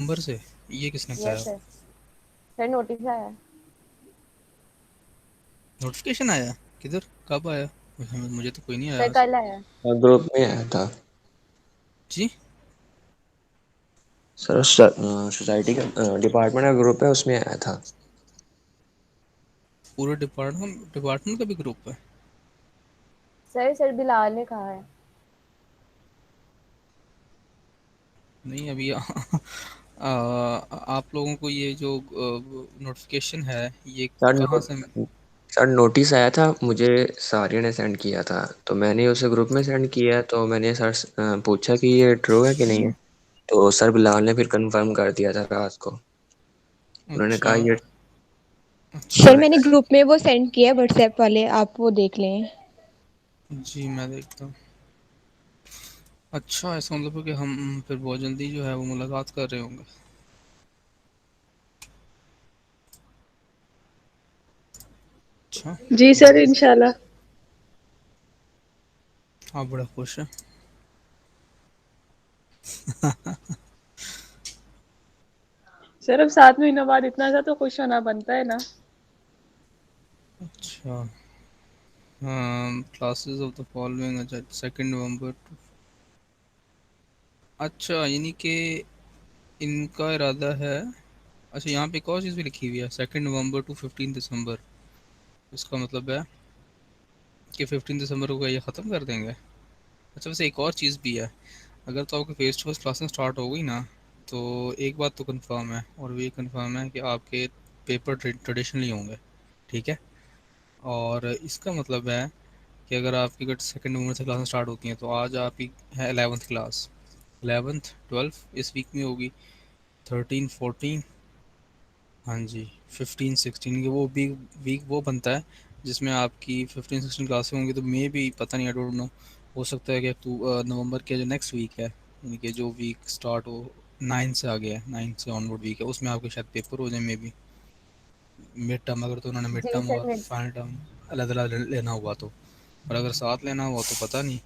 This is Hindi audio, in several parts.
नंबर से? ये किसने यस बताया? सर। सर नोटिस आया है। नोटिफिकेशन आया? किधर, कब आया? मुझे तो कोई नहीं आया सर आज। कल आया है। ग्रुप में आया था जी। सर। सोसाइटी का डिपार्टमेंट का ग्रुप है, उसमें आया था। पूरे डिपार्टमेंट का भी ग्रुप है? सर बिलाल ने कहा है। नहीं अभी आप लोगों को ये जो नोटिफिकेशन है ये सर कहाँ नोट से? सर नोटिस आया था मुझे, सारिया ने सेंड किया था। तो मैंने उसे ग्रुप में सेंड किया, तो मैंने सर से पूछा कि ये ट्रू है कि नहीं है। तो सर बिलाल ने फिर कंफर्म कर दिया था रात को। उन्होंने अच्छा। कहा ये अच्छा। सर मैंने ग्रुप में वो सेंड किया व्हाट्सएप वाले, आप वो देख लें। जी मैं देखता हूँ। अच्छा, इसका मतलब है कि हम फिर बहुत जल्दी जो है वो मुलाकात कर रहे होंगे। अच्छा। जी सर, बहुत। इंशाल्लाह। आप बड़ा खुश हैं। सर अब 7 महीनों बाद इतना सा तो खुश होना बनता है ना। अच्छा। हाँ, क्लासेस ऑफ द फॉलोइंग, अच्छा 2 नवंबर। अच्छा, यानी कि इनका इरादा है। अच्छा, यहाँ पे एक और चीज़ भी लिखी हुई है, 2 नवंबर टू 15 दिसंबर। इसका मतलब है कि 15 दिसंबर को ये ख़त्म कर देंगे। अच्छा, वैसे एक और चीज़ भी है। अगर तो आपके face to face classes start हो गई ना, तो एक बात तो कंफर्म है, और वो ये कंफर्म है कि आपके पेपर ट्रेडिशनली होंगे। ठीक है। और इसका मतलब है कि अगर आपकी अगर 2 नवंबर से क्लासेस स्टार्ट होती हैं, तो आज आपकी है 11th क्लास। 11th 12th इस वीक में होगी। 13 14। हाँ जी। 15 16 के वो वीक वीक वो बनता है जिसमें आपकी 15 16 क्लासें होंगी। तो मे भी पता नहीं, आई डोंट नो। हो सकता है कि नवंबर के जो नेक्स्ट वीक है, यानी कि जो वीक स्टार्ट हो 9 से आगे है, 9 से ऑनवर्ड वीक है, उसमें आपके शायद पेपर हो जाए मे बी। मिड टर्म, अगर तो उन्होंने मिड जी टर्म सर और मिड। फाइनल टर्म अलग अलग लेना हुआ तो। और अगर साथ लेना हुआ तो पता नहीं।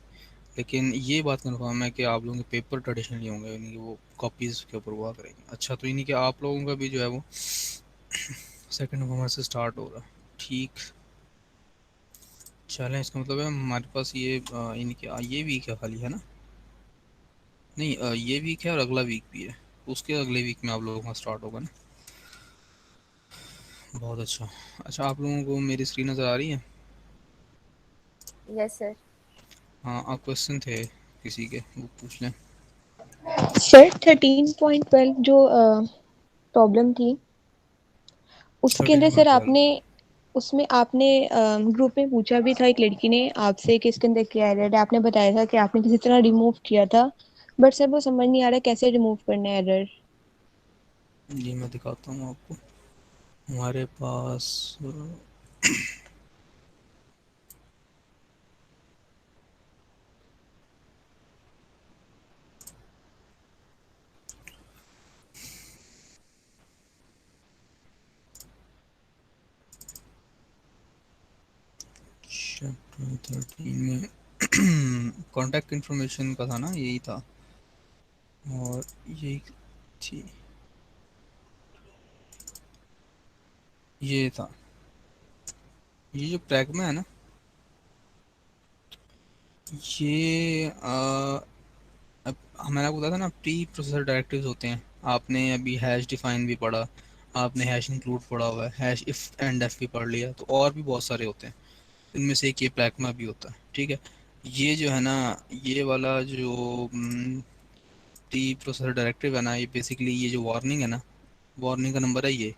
लेकिन ये बात कंफर्म है कि आप लोगों के पेपर ट्रेडिशनली होंगे, यानी कि वो कॉपीज़ के ऊपर हुआ करेंगे। अच्छा, तो यानी कि आप लोगों का भी जो है वो 2 नवंबर से स्टार्ट होगा। ठीक। चलें, इसका मतलब है हमारे पास ये यानी कि ये वीक है खाली, है ना? नहीं, ये वीक है और अगला वीक भी है। उसके अगले वीक में आप लोगों का स्टार्ट होगा ना। बहुत अच्छा। अच्छा, आप लोगों को मेरी स्क्रीन नज़र आ रही है? Yes sir. हाँ, आप क्वेश्चन थे किसी के, वो पूछ लें। सर 13.12 जो प्रॉब्लम थी, उसके थर्टीन अंदर पॉइंट सर ट्वेल्व आपने, उसमें आपने ग्रुप में पूछा भी था, एक लड़की ने आपसे कि इसके अंदर क्या एरर है। आपने बताया था कि आपने किसी तरह रिमूव किया था, बट सर वो समझ नहीं आ रहा कैसे रिमूव करना है एरर। जी मैं दिखाता हूँ आपको। हमारे पास चैप्टर 13 में कांटेक्ट इन्फॉर्मेशन का था ना, यही था। और यही थी, ये था। ये जो प्रैग्मा है ना, ये अब मैंने आपको बताया था ना, प्री प्रोसेसर डायरेक्टिव्स होते हैं। आपने अभी हैश डिफाइन भी पढ़ा, आपने हैश इंक्लूड पढ़ा हुआ है, हैश इफ एंड एफ भी पढ़ लिया, तो और भी बहुत सारे होते हैं। इनमें से एक ये प्लैग्मा भी होता है। ठीक है। ये जो है ना, ये वाला जो प्री प्रोसेसर डायरेक्टिव है ना, ये बेसिकली ये जो वार्निंग है ना, वार्निंग का नंबर है ये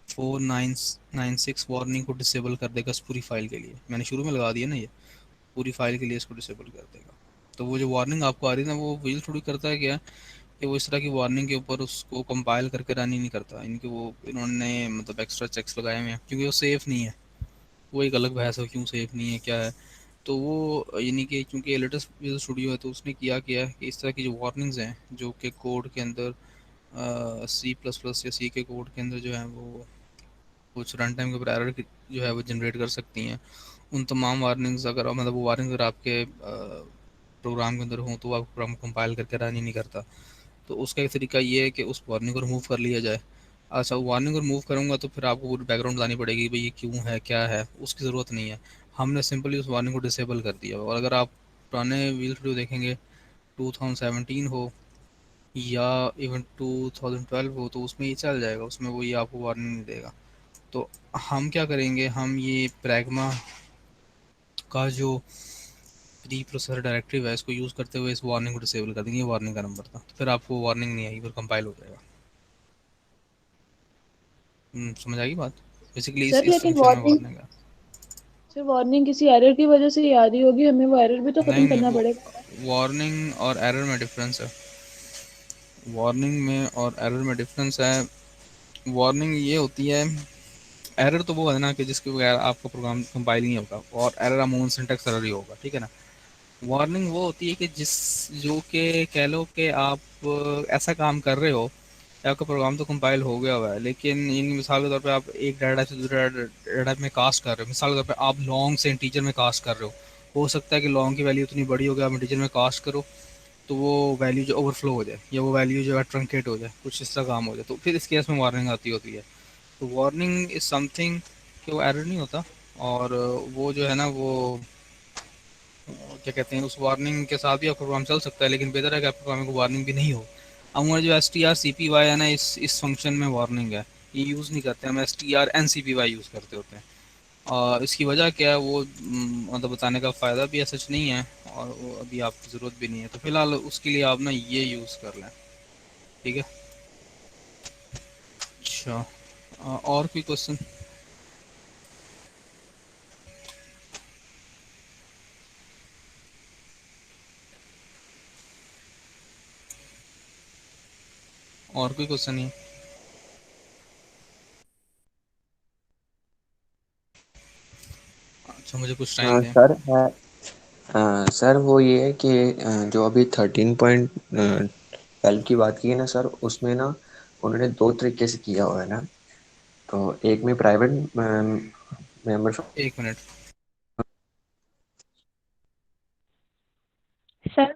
4996। वार्निंग को डिसेबल कर देगा इस पूरी फाइल के लिए। मैंने शुरू में लगा दिया ना, ये पूरी फाइल के लिए इसको डिसेबल कर देगा। तो वो जो वार्निंग आपको आ रही है ना, वो विल थोड़ी करता है क्या कि वो इस तरह की वार्निंग के ऊपर उसको कंपाइल करके रन ही नहीं करता। इनके वो इन्होंने मतलब एक्स्ट्रा चेक्स लगाए हुए हैं, क्योंकि वो सेफ़ नहीं है। वो एक अलग बहस है, क्यों सेफ़ नहीं है, क्या है। तो वो यानी कि चूंकि लेटेस्ट विजुअल स्टूडियो है, तो उसने किया है कि इस तरह की जो वार्निंग्स हैं जो कि कोड के अंदर सी प्लस प्लस या सी के कोड के अंदर जो है वो कुछ रन टाइम के ऊपर एरर जो है वो जनरेट कर सकती हैं। उन तमाम वार्निंग्स, अगर मतलब वो वार्निंग अगर आपके प्रोग्राम के अंदर हों, तो वो आपको प्रोग्राम कंपाइल करके रन ही नहीं करता। तो उसका एक तरीका ये है कि उस वार्निंग को रिमूव कर लिया जाए। अच्छा, वार्निंग को रिमूव करूँगा तो फिर आपको पूरी बैकग्राउंड बतानी पड़ेगी भाई ये क्यों है, क्या है, उसकी ज़रूरत नहीं है। हमने सिंपली उस वार्निंग को डिसेबल कर दिया। और अगर आप पुराने व्हील वीडियो देखेंगे 2017 हो या इवन 2012 हो, तो उसमें ये चल जाएगा, उसमें वो ये आपको वार्निंग नहीं देगा। तो हम क्या करेंगे, हम ये प्रैग्मा का जो प्री प्रोसेसर डायरेक्टिव है इसको यूज़ करते हुए इस वार्निंग को डिसेबल कर देंगे। ये वार्निंग का नंबर था, तो फिर आपको वार्निंग नहीं आएगी, फिर कंपाइल हो जाएगा। समझ आएगी बात? बेसिकली इस सर इस लेकिन फंक्शन में वार्निंग, वार्निंग है। सर वार्निंग किसी एरर की वजह से ही आ रही होगी, हमें वो एरर भी तो नहीं खत्म नहीं, करना वो पड़ेगा। वार्निंग और एरर में डिफरेंस है। वार्निंग में और एरर में डिफरेंस है। वार्निंग ये होती है, एरर तो वो है ना कि जिसके बगैर आपका प्रोग्राम कंपाइल नहीं होगा, और एरर अमूमन सिंटैक्स एरर ही होगा, ठीक है ना। वार्निंग वो होती है कि जिस जो कि कह लो कि आप ऐसा काम कर रहे हो कि आपका प्रोग्राम तो कंपाइल हो गया हुआ है, लेकिन इन मिसाल के तौर पे आप एक डाटा से दूसरे डाटा में कास्ट कर रहे हो। मिसाल के तौर पे आप लॉन्ग से इंटीजर में कास्ट कर रहे हो सकता है कि लॉन्ग की वैल्यू इतनी बड़ी हो गई, आप इंटीजर में कास्ट करो तो वो वैल्यू जो ओवरफ्लो हो जाए, या वो वैल्यू जो है ट्रंकेट हो जाए, कुछ इस तरह काम हो जाए, तो फिर इस केस में वार्निंग आती होती है। तो वार्निंग इज समथिंग कि वो एरर नहीं होता। और वो जो है ना वो क्या कहते हैं, उस वार्निंग के साथ भी आपका प्रोग्राम चल सकता है, लेकिन बेहतर है कि आपके प्रोग्राम को वार्निंग भी नहीं हो। हमारा जो S T R C P Y है ना, इस फंक्शन में वार्निंग है, ये यूज़ नहीं करते, हम S T R N C P Y use करते होते हैं। और इसकी वजह क्या है वो मतलब बताने का फ़ायदा भी ऐसा नहीं है, और वो अभी आपकी ज़रूरत भी नहीं है, तो फिलहाल उसके लिए आप ना ये यूज़ कर लें, ठीक है। अच्छा, और कोई क्वेश्चन? और कोई क्वेश्चन नहीं? अच्छा, मुझे कुछ टाइम दें। सर है। सर वो ये है कि जो अभी 13.12 की बात की है ना सर, उसमें ना उन्होंने दो तरीके से किया हुआ है ना। तो एक में प्राइवेट मेंबर। एक मिनट। सर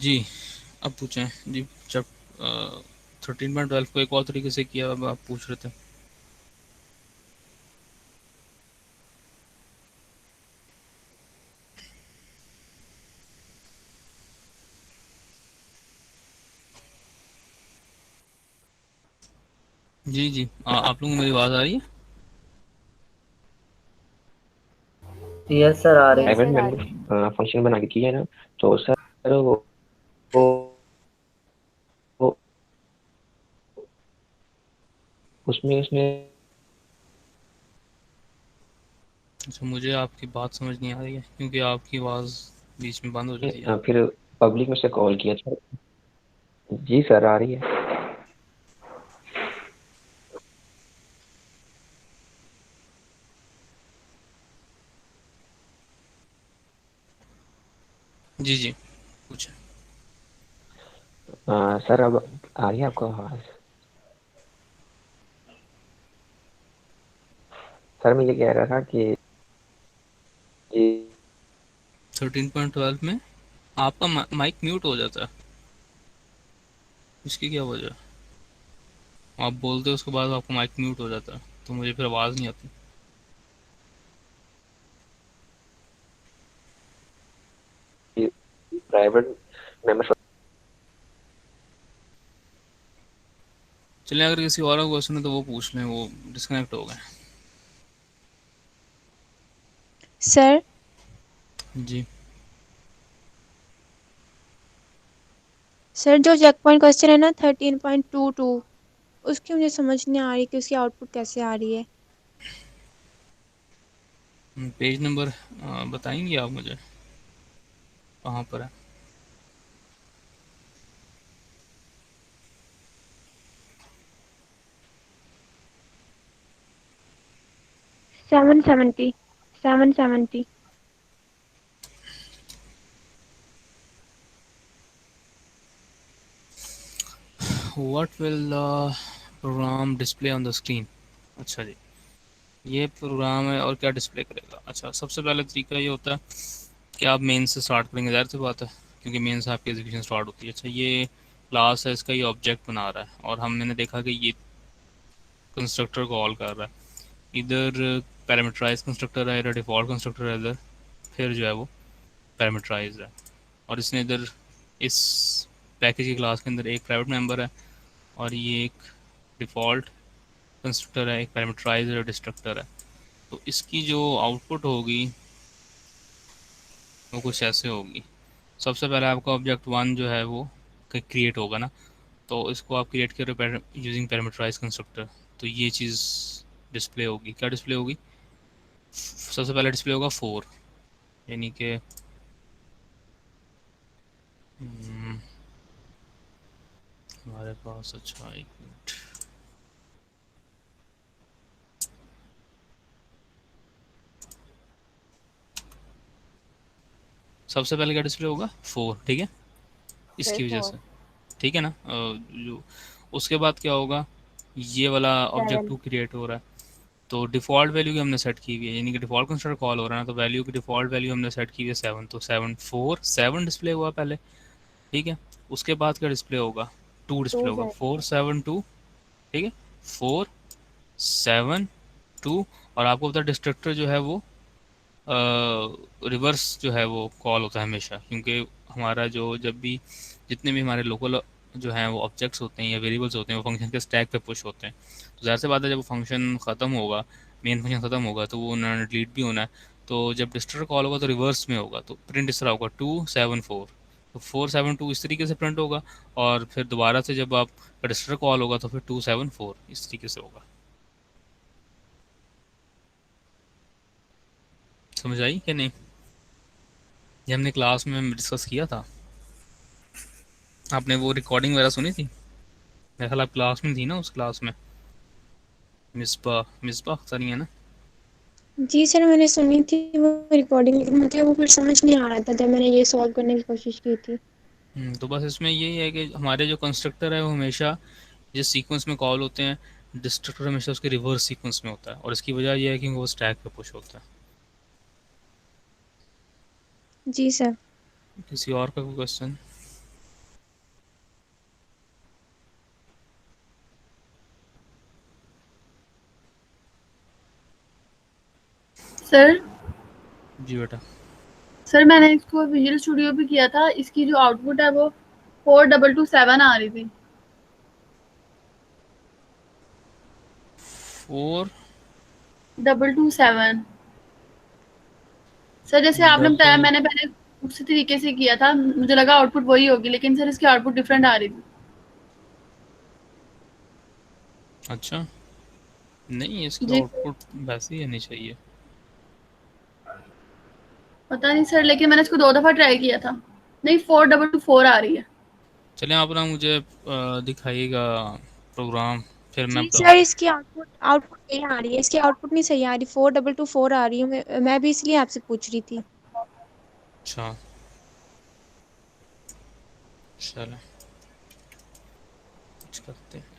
जी, अब पूछें जी। जब 13.12 को एक और तरीके से किया, अब आप पूछ रहे थे। जी जी, आप लोगों को मेरी आवाज़ आ रही है? यस सर आ रही है। यस प्राइवेट सर आ रही है। मेंबर फंक्शन बना के किया है ना। तो सर वो, वो उसमें उसने अच्छा, मुझे आपकी बात समझ नहीं आ रही है क्योंकि आपकी आवाज़ बीच में बंद हो जाती है। फिर पब्लिक में से कॉल किया था। जी सर आ रही है। जी जी, पूछें। सर अब आ रही है आपको आवाज? सर मैं ये कह रहा था कि 13.12 में आपका माइक म्यूट हो जाता है, इसकी क्या वजह? आप बोलते हो उसके बाद आपका माइक म्यूट हो जाता है, तो मुझे फिर आवाज़ नहीं आती। Private member. चलिए, अगर किसी और का क्वेश्चन है तो वो पूछ लें, वो डिस्कनेक्ट हो गए। सर जी। सर जो चेक पॉइंट क्वेश्चन है ना 13.22, उसकी मुझे समझ नहीं आ रही कि उसकी आउटपुट कैसे आ रही है। पेज नंबर बताएंगे आप मुझे, कहाँ पर है? 770 770। What will program display on the screen? अच्छा जी, ये प्रोग्राम है और क्या डिस्प्ले करेगा। अच्छा, सबसे पहले तरीका ये होता है कि आप मेन से स्टार्ट करेंगे, ज़ाहिर सी बात है, क्योंकि मेन से आपकी एग्जीक्यूशन स्टार्ट होती है। अच्छा, ये क्लास है, इसका ये ऑब्जेक्ट बना रहा है और हमने देखा कि ये कंस्ट्रक्टर कॉल कर रहा है। इधर पैरामीटराइज कंस्ट्रक्टर है, इधर डिफ़ॉल्ट कंस्ट्रक्टर है, इधर फिर जो है वो पैरामीटराइज है। और इसने इधर इस पैकेज की क्लास के अंदर एक प्राइवेट मेंबर है और ये एक डिफ़ॉल्ट कंस्ट्रक्टर है, एक पैरामीटराइज और डिस्ट्रक्टर है। तो इसकी जो आउटपुट होगी वो कुछ ऐसे होगी। सबसे पहले आपका ऑब्जेक्ट वन जो है वो क्रिएट होगा ना, तो इसको आप क्रिएट करो यूजिंग पैरामीटराइज कंस्ट्रक्टर। तो ये चीज़ डिस्प्ले होगी। क्या डिस्प्ले होगी? सबसे पहले डिस्प्ले होगा 4, यानी कि हमारे पास, अच्छा एक मिनट, सबसे पहले क्या डिस्प्ले होगा? 4, ठीक है, फिर इसकी वजह 4 से, ठीक है ना। जो उसके बाद क्या होगा, ये वाला ऑब्जेक्ट 7 टू क्रिएट हो रहा है, तो डिफ़ॉल्ट वैल्यू की हमने सेट की हुई है, यानी कि डिफ़ॉल्ट कंस्ट्रक्टर कॉल हो रहा है ना, तो वैल्यू की डिफ़ॉल्ट वैल्यू हमने सेट की हुई है 7, तो 7 डिस्प्ले हुआ पहले, ठीक है। उसके बाद क्या डिस्प्ले होगा? 2 डिस्प्ले 2 होगा, से 4 7 2, ठीक है, 4 7 2। और आपको पता है डिस्ट्रक्टर जो है वो रिवर्स जो है वो कॉल होता है हमेशा, क्योंकि हमारा जो जब भी जितने भी हमारे लोकल जो हैं वो ऑब्जेक्ट्स होते हैं या वेरिएबल्स होते हैं, वो फंक्शन के स्टैक पे पुश होते हैं। तो ज़ाहिर सी बात है, जब वो फंक्शन ख़त्म होगा, मेन फंक्शन ख़त्म होगा, तो वो उन्होंने डिलीट भी होना है। तो जब डिस्ट्रक्टर कॉल होगा तो रिवर्स में होगा, तो प्रिंट इस तरह होगा 2 7 4, तो 4 7 2 इस तरीके से प्रिंट होगा। और फिर दोबारा से जब आप डिस्ट्रक्टर कॉल होगा तो फिर 2 7 4 इस तरीके से होगा। समझ आई कि नहीं? ये हमने क्लास में डिस्कस किया था। आपने वो रिकॉर्डिंग वगैरह सुनी थी? मेरे ख्याल आप क्लास में थी ना, उस क्लास में। मिसबा सर है ना? जी सर, मैंने सुनी थी वो रिकॉर्डिंग, लेकिन मुझे वो फिर समझ नहीं आ रहा था जब मैंने ये सॉल्व करने की कोशिश की थी। तो बस इसमें यही है कि हमारे जो कंस्ट्रक्टर है वो हमेशा जिस सीक्वेंस में कॉल होते हैं, डिस्ट्रक्टर हमेशा उसके रिवर्स सीक्वेंस में होता है, और इसकी वजह यह है कि वो स्टैक पे पुश होता है। जी सर। किसी और का कोई क्वेश्चन? सर जी बेटा। सर मैंने इसको विजुअल स्टूडियो भी किया था, इसकी जो आउटपुट है वो 4227 आ रही थी। 4 227 सर, जैसे आपने बताया, डबल, मैंने पहले उसी तरीके से किया था, मुझे लगा आउटपुट वही होगी, लेकिन सर इसकी आउटपुट डिफरेंट आ रही थी। अच्छा, नहीं इसकी जी आउटपुट वैसे ही आनी चाहिए। पता नहीं सर, लेकिन मैंने इसको 2 दफा ट्राई किया था। नहीं, 4224 आ रही है। चलिए, आप ना मुझे दिखाइएगा प्रोग्राम, फिर मैं जी बताऊँ। सर, इसकी आउटपुट आउटपुट नहीं आ रही है, इसकी आउटपुट नहीं सही आ रही, 4224 आ रही है। मैं भी इसलिए आपसे पूछ रही थी। अच्छा, चलो कुछ करते हैं।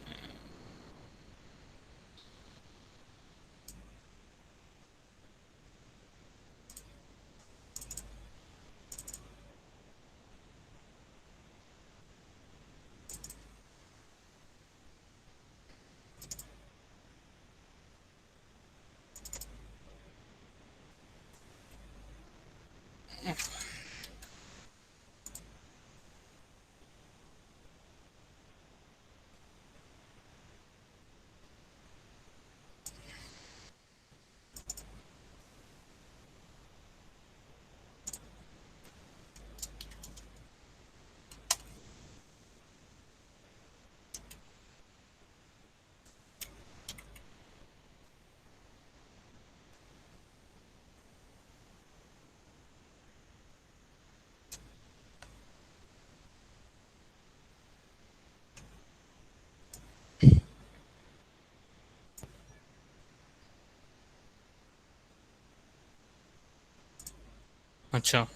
अच्छा,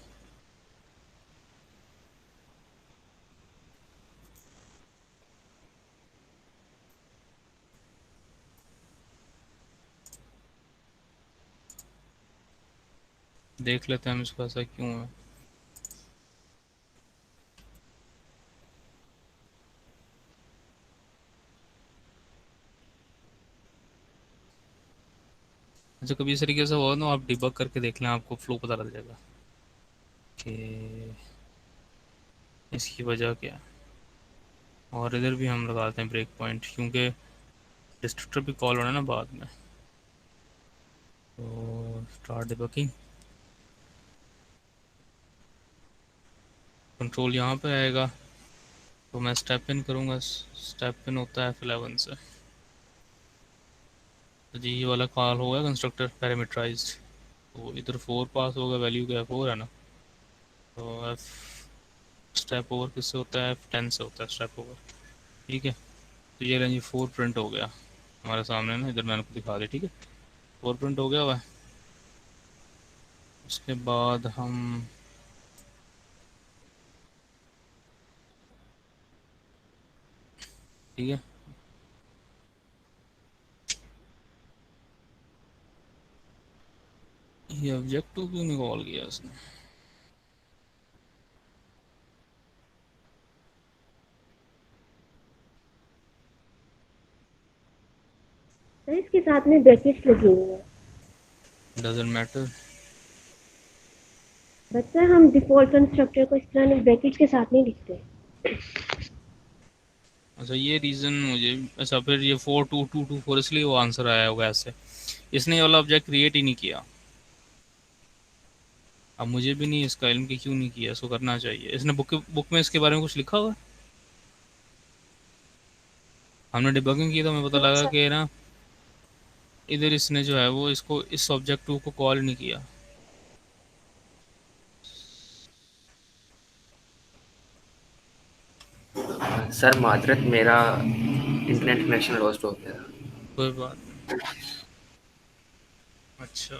देख लेते हैं हम इसको ऐसा क्यों है। अच्छा, कभी इस तरीके से हो ना, आप डिबग करके देख लें, आपको फ्लो पता लग जाएगा कि इसकी वजह क्या है। और इधर भी हम लगाते हैं ब्रेक पॉइंट, क्योंकि डिस्ट्रक्टर भी कॉल होना है ना बाद में। तो स्टार्ट डिबगिंग, कंट्रोल यहाँ पे आएगा, तो मैं स्टेप इन करूँगा। स्टेप इन होता है F11 से। तो जी ये वाला कॉल होगा कंस्ट्रक्टर पैरामीटराइज्ड, तो इधर 4 पास होगा, वैल्यू क्या 4 है ना। तो एफ स्टेप ओवर किससे होता है, F10 से होता है स्टेप ओवर। ठीक है, तो ये रेंज 4 प्रिंट हो गया हमारे सामने ना, इधर मैंने आपको दिखा दिया। ठीक है, 4 प्रिंट हो गया हुआ है। उसके बाद हम ठीक है, ये ऑब्जेक्टिव क्यों नहीं कॉल किया इसने। सर इसके साथ में ब्रैकेट्स लगी हुई है। Doesn't matter. बच्चा हम डिफॉल्ट कंस्ट्रक्टर को इस तरह ब्रैकेट के साथ नहीं लिखते। अच्छा, ये रीज़न मुझे, अच्छा फिर ये 422224 इसलिए वो आंसर आया होगा ऐसे। इसने ये वाला ऑब्जेक्ट क्रिएट ही नहीं किया। अब मुझे भी नहीं इसका इल्म कि क्यों नहीं किया, इसको करना चाहिए। इसने बुक में इसके बारे में कुछ लिखा हुआ है। हमने डिबगिंग की तो हमें पता नो लगा सर। कि ना, इधर इसने जो है वो इसको इस ऑब्जेक्ट को कॉल नहीं किया। सर माजरत, मेरा इंटरनेट कनेक्शन लॉस्ट हो गया। कोई बात नहीं। अच्छा,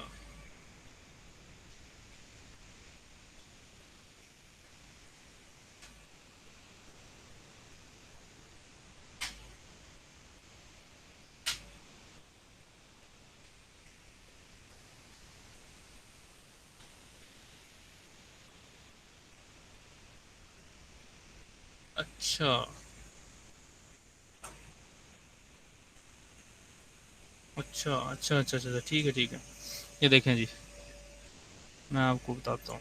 अच्छा, अच्छा, अच्छा, अच्छा, अच्छा, ठीक है, ठीक है। ये देखें जी, मैं आपको बताता हूँ।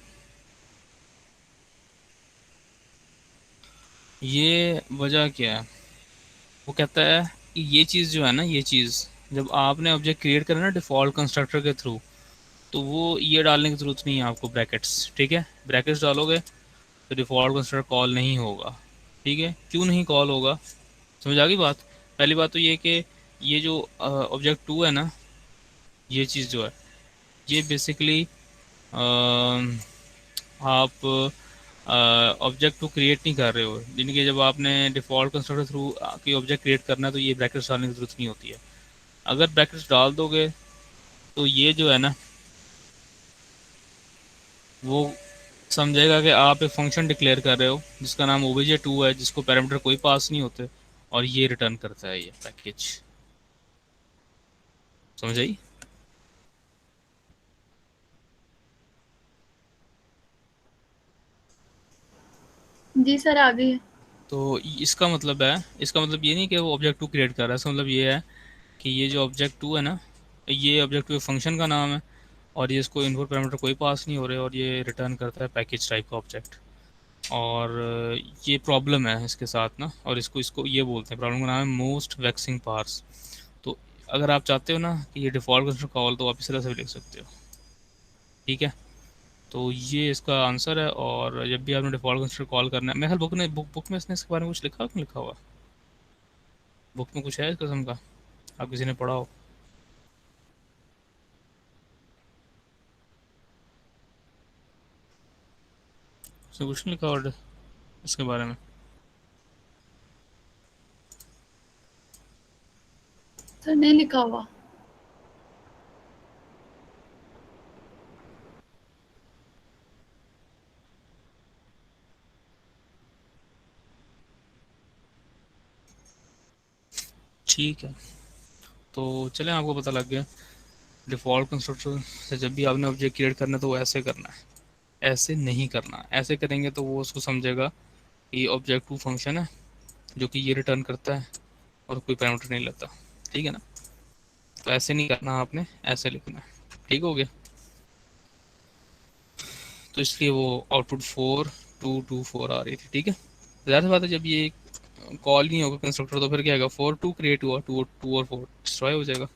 ये वजह क्या है। वो कहता है कि ये चीज़ जो है ना, ये चीज़ जब आपने ऑब्जेक्ट क्रिएट करा ना डिफ़ॉल्ट कंस्ट्रक्टर के थ्रू, तो वो ये डालने की ज़रूरत नहीं है आपको ब्रैकेट्स। ठीक है, ब्रैकेट्स डालोगे तो डिफ़ॉल्ट कंस्ट्रक्टर कॉल नहीं होगा। ठीक है, क्यों नहीं कॉल होगा, समझ आ गई बात। पहली बात तो ये कि ये जो ऑब्जेक्ट टू है ना, ये चीज़ जो है, ये बेसिकली आप ऑब्जेक्ट को क्रिएट नहीं कर रहे हो। यानी कि जब आपने डिफ़ॉल्ट कंस्ट्रक्टर थ्रू की ऑब्जेक्ट क्रिएट करना है, तो ये ब्रैकेट्स डालने की ज़रूरत नहीं होती है। अगर ब्रैकेट्स डाल दोगे तो ये जो है ना, वो समझेगा कि आप एक फंक्शन डिक्लेयर कर रहे हो जिसका नाम obj2 है, जिसको पैरामीटर कोई पास नहीं होते, और ये रिटर्न करता है ये पैकेज। समझ आई। जी सर, आ गई है। तो इसका मतलब है, इसका मतलब ये नहीं कि वो ऑब्जेक्ट टू क्रिएट कर रहा है। इसका मतलब ये है कि ये जो ऑब्जेक्ट टू है ना, ये ऑब्जेक्ट टू फंक्शन का नाम है, और ये इसको इनपुट पैरामीटर कोई पास नहीं हो रहे, और ये रिटर्न करता है पैकेज टाइप का ऑब्जेक्ट। और ये प्रॉब्लम है इसके साथ ना, और इसको इसको ये बोलते हैं, प्रॉब्लम का नाम है मोस्ट वैक्सिंग पार्स। तो अगर आप चाहते हो ना कि ये डिफ़ॉल्ट कंस्ट्रक्टर कॉल, तो आप इस तरह से भी लिख सकते हो। ठीक है, तो ये इसका आंसर है। और जब भी आपने डिफ़ॉल्ट कंस्ट्रक्टर कॉल करना है, मेरे ख्याल बुक में इसने इसके बारे में कुछ लिखा, क्यों लिखा हुआ। बुक में कुछ है इस किस्म का, आप किसी ने पढ़ा हो। उसने कुछ नहीं लिखा और इसके बारे में। सर नहीं लिखा हुआ। ठीक है, तो चलें आपको पता लग गया डिफ़ॉल्ट कंस्ट्रक्टर से जब भी आपने ऑब्जेक्ट क्रिएट करना है तो वो ऐसे करना है, ऐसे नहीं करना। ऐसे करेंगे तो वो उसको समझेगा कि ऑब्जेक्ट टू फंक्शन है जो कि ये रिटर्न करता है और कोई पैरामीटर नहीं लेता, ठीक है ना। तो ऐसे नहीं करना, आपने ऐसे लिखना है, ठीक हो गया। तो इसलिए वो आउटपुट 4224 आ रही थी, ठीक है। ज़ाहिर सी बात है जब ये कॉल नहीं होगा कंस्ट्रक्टर तो फिर क्या आएगा, 42 क्रिएट हुआ, 2 और 4 डिस्ट्रॉय हो जाएगा।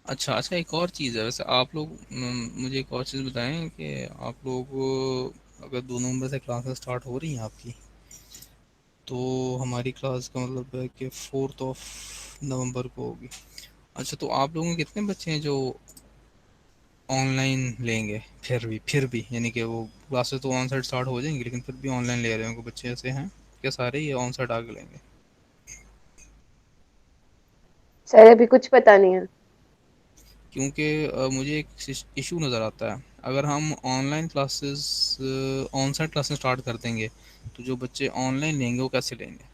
अच्छा अच्छा, एक और चीज़ है वैसे, आप लोग मुझे एक और चीज़ बताएं कि आप लोग अगर 2 नवंबर से क्लासेस स्टार्ट हो रही हैं आपकी, तो हमारी क्लास का मतलब है कि 4 नवंबर को होगी। अच्छा, तो आप लोगों के कितने बच्चे हैं जो ऑनलाइन लेंगे? फिर भी यानी कि वो क्लासेस तो ऑन साइड स्टार्ट हो जाएंगी लेकिन फिर भी ऑनलाइन ले रहे होंगे बच्चे, ऐसे हैं क्या सारे ये ऑन साइड आके लेंगे? सर अभी कुछ पता नहीं है। क्योंकि मुझे एक इशू नज़र आता है, अगर हम online classes on side classes start कर देंगे तो जो बच्चे ऑनलाइन लेंगे वो कैसे लेंगे?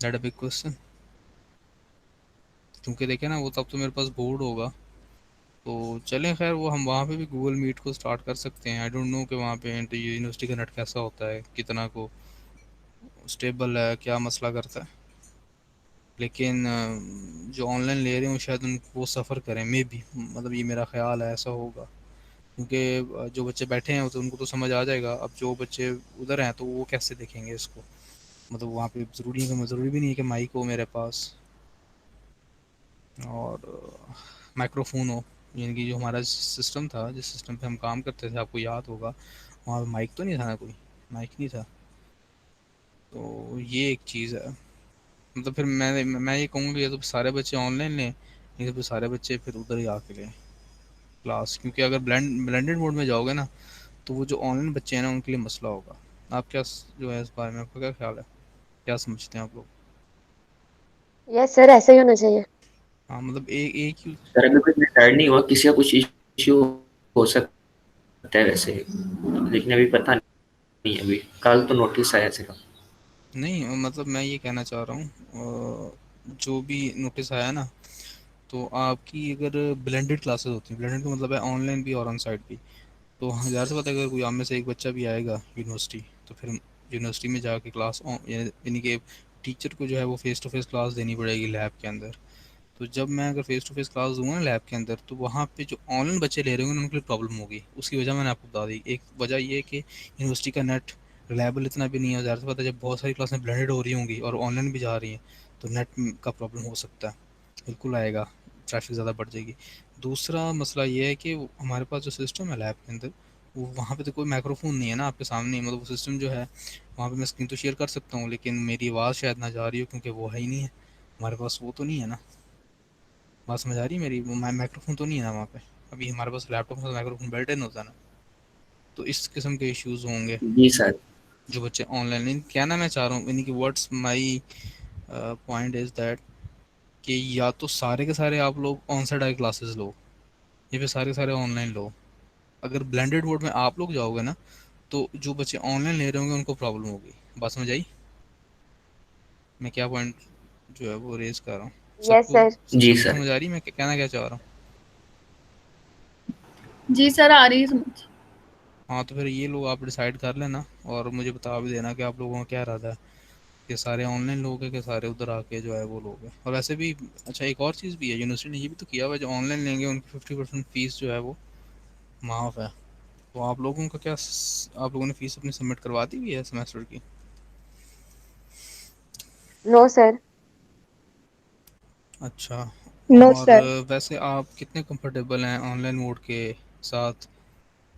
That a big question. क्योंकि देखें ना, वो तब तो मेरे पास बोर्ड होगा, तो चलें खैर वो हम वहाँ पे भी गूगल मीट को स्टार्ट कर सकते हैं। आई डोंट नो कि वहाँ पे यूनिवर्सिटी का नेट कैसा होता है, कितना को स्टेबल है, क्या मसला करता है। लेकिन जो ऑनलाइन ले रहे हो शायद उनको वो सफ़र करें, मे बी, मतलब ये मेरा ख्याल है ऐसा होगा। क्योंकि जो बच्चे बैठे हैं तो उनको तो समझ आ जाएगा, अब जो बच्चे उधर हैं तो वो कैसे देखेंगे इसको। मतलब वहाँ पे ज़रूरी भी नहीं है कि माइक हो मेरे पास और माइक्रोफोन हो। यानी कि जो हमारा सिस्टम था, जिस सिस्टम पे हम काम करते थे, आपको याद होगा, वहाँ पे माइक तो नहीं था ना, कोई माइक नहीं था। तो ये एक चीज़ है। मतलब फिर मैं ये कहूँगा ये तो सारे बच्चे ऑनलाइन लें, नहीं तो फिर सारे बच्चे फिर उधर ही आके लें क्लास। क्योंकि अगर ब्लेंडेड मोड में जाओगे ना तो वो जो ऑनलाइन बच्चे हैं ना उनके लिए मसला होगा। आप क्या जो है इस बारे में आपका क्या ख्याल है, क्या समझते हैं आप लोग? यस सर, ऐसा ही होना चाहिए। हाँ मतलब एक एक ही। सर अभी कुछ डिसाइड नहीं हुआ, किसी का कुछ इश्यू हो सकता है वैसे, लेकिन अभी पता नहीं है। अभी कल तो नोटिस आया था। नहीं मतलब मैं ये कहना चाह रहा हूँ, जो भी नोटिस आया ना, तो आपकी अगर ब्लेंडेड क्लासेस होती हैं, ब्लेंडेड का मतलब है ऑनलाइन भी और ऑन साइट भी, तो ज़्यादा से पता है अगर कोई आप में से एक बच्चा भी आएगा यूनिवर्सिटी, तो फिर यूनिवर्सिटी में जाके क्लास यानी कि टीचर को जो है वो फेस टू फेस क्लास देनी पड़ेगी लैब के अंदर। तो जब मैं अगर फेस टू फेस क्लास दूंगा ना लैब के अंदर, तो वहाँ पे जो ऑनलाइन बच्चे ले रहे होंगे उनके लिए प्रॉब्लम होगी। उसकी वजह मैंने आपको बता दी। एक वजह ये है कि यूनिवर्सिटी का नेट रिलायबल इतना भी नहीं है। ज़्यादा से पता है जब बहुत सारी क्लासें ब्लेंडेड हो रही होंगी और ऑनलाइन भी जा रही हैं तो नेट का प्रॉब्लम हो सकता है, बिल्कुल आएगा, ट्रैफिक ज़्यादा बढ़ जाएगी। दूसरा मसला ये है कि हमारे पास जो सिस्टम है लैब के अंदर, वो वहाँ पे तो कोई माइक्रोफोन नहीं है ना आपके सामने, मतलब वो सिस्टम जो है वहाँ पे मैं स्क्रीन तो शेयर कर सकता हूँ लेकिन मेरी आवाज़ शायद ना जा रही हो क्योंकि वो है ही नहीं है हमारे पास, वो तो नहीं है ना। बात समझ आ रही है मेरी? वो माइक्रोफोन तो नहीं है ना वहाँ पे। अभी हमारे पास लैपटॉप में माइक्रोफोन बिल्ट इन होता है ना, तो इस किस्म के इश्यूज होंगे जी सर। जो बच्चे ऑनलाइन नहीं। कहना मैं चाह रहा हूँ यानी कि what's my point is that कि या तो सारे के सारे आप लोग ऑन साइड आके क्लासेस लो या फिर सारे के सारे ऑनलाइन लो। अगर ब्लेंडेड मोड में आप लोग जाओगे ना तो जो बच्चे ऑनलाइन ले रहे होंगे उनको प्रॉब्लम होगी। बात समझ आई मैं क्या पॉइंट जो है वो रेज कर रहा हूँ? यस सबको सर। जी सबको सर। समझ आ रही है मैं कहना क्या चाह रहा हूँ? जी सर, आ रही है समझ। हाँ तो फिर ये लोग आप डिसाइड कर लेना और मुझे बता भी देना कि आप लोगों का क्या इरादा है, कि सारे ऑनलाइन लोग हैं कि सारे उधर आके जो है वो लोग हैं। और वैसे भी अच्छा एक और चीज़ भी है, यूनिवर्सिटी ने ये भी तो किया हुआ है, जो ऑनलाइन लेंगे उनकी 50% फीस जो है वो माफ़ है। तो आप लोगों का क्या आप लोगों ने फीस अपनी सबमिट करवा दी हुई है सेमेस्टर की? No sir. अच्छा। नो और सर। वैसे आप कितने कंफर्टेबल हैं ऑनलाइन मोड के साथ?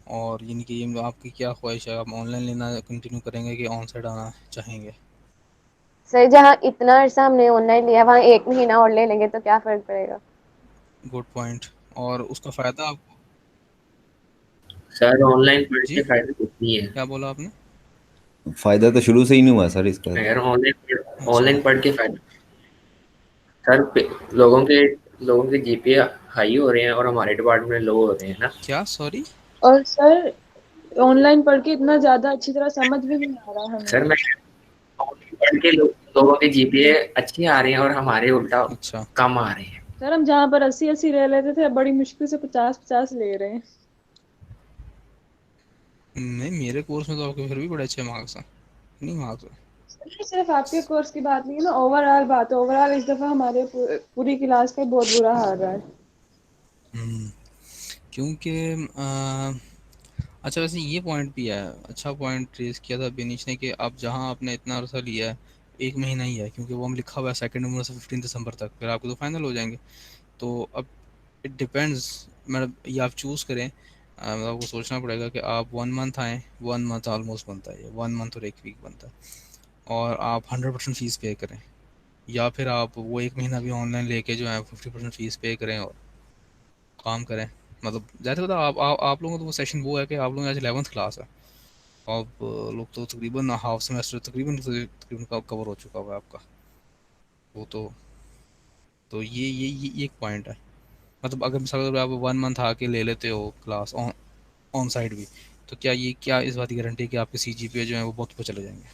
और यानी कि ये आपकी क्या ख्वाहिश है, आप ऑनलाइन लेना कंटिन्यू करेंगे कि ऑन साइड आना चाहेंगे? सर जहाँ इतना अरसा हमने ऑनलाइन लिया वहाँ 1 महीना और ले लेंगे तो क्या फर्क पड़ेगा। Good point. और उसका फ़ायदा आपको? सर ऑनलाइन पढ़ जी के फायदा कुछ नहीं है। क्या बोला आपने? फायदा तो शुरू से ही नहीं हुआ सर इसका। अगर ऑनलाइन अच्छा ऑनलाइन पढ़ के फायदा, सर लोगों के जीपीए हाई हो रहे हैं और हमारे डिपार्टमेंट में लो हो रहे हैं ना। क्या, सॉरी? और सर ऑनलाइन पढ़ के इतना ज्यादा अच्छी तरह समझ भी नहीं आ रहा सर हमें। मैं पढ़ के लोगों के जीपीए अच्छे आ रहे हैं और हमारे उल्टा अच्छा कम आ रहे हैं। सर हम जहाँ पर 80-80 ले लेते थे, बड़ी मुश्किल से 50-50 ले रहे हैं। नहीं, मेरे कोर्स में तो आपके फिर भी बड़े अच्छे मार्क्स हैं, नहीं मार्क्स हैं। ये सिर्फ आपके कोर्स की बात नहीं है ना, ओवरऑल बात है। ओवरऑल इस दफा हमारे पूरी क्लास का बहुत बुरा हाल रहा है। क्योंकि अच्छा वैसे ये पॉइंट भी है, अच्छा पॉइंट रेज किया था बेनिश ने कि आप जहाँ आपने इतना अरसा लिया है, 1 महीना ही है, क्योंकि वो हम लिखा हुआ है 2 नवंबर से 15 दिसंबर तक, फिर आपके तो फाइनल हो जाएंगे। तो अब इट डिपेंड्स, मतलब ये आप चूज़ करें, मतलब आपको सोचना पड़ेगा कि आप 1 मंथ आएँ, 1 मंथ ऑलमोस्ट बनता है, ये 1 मंथ और 1 वीक बनता है, और आप 100% फीस पे करें, या फिर आप वो 1 महीना भी ऑनलाइन लेके जो है 50% फीस पे करें और काम करें। मतलब ज़्यादा बताओ, आप लोगों का तो वो सेशन वो है कि आप लोगों की आज 11th क्लास है, अब लोग तो तकरीबन हाफ सेमेस्टर तकरीबन तकरीबन कवर हो चुका हुआ है आपका, वो तो ये एक पॉइंट है। मतलब अगर मिसाल अगर आप 1 मंथ आके ले लेते हो क्लास ऑन साइड भी, तो क्या इस बात की गारंटी है कि आपके CGPA जो है वो बहुत ऊपर चले जाएंगे?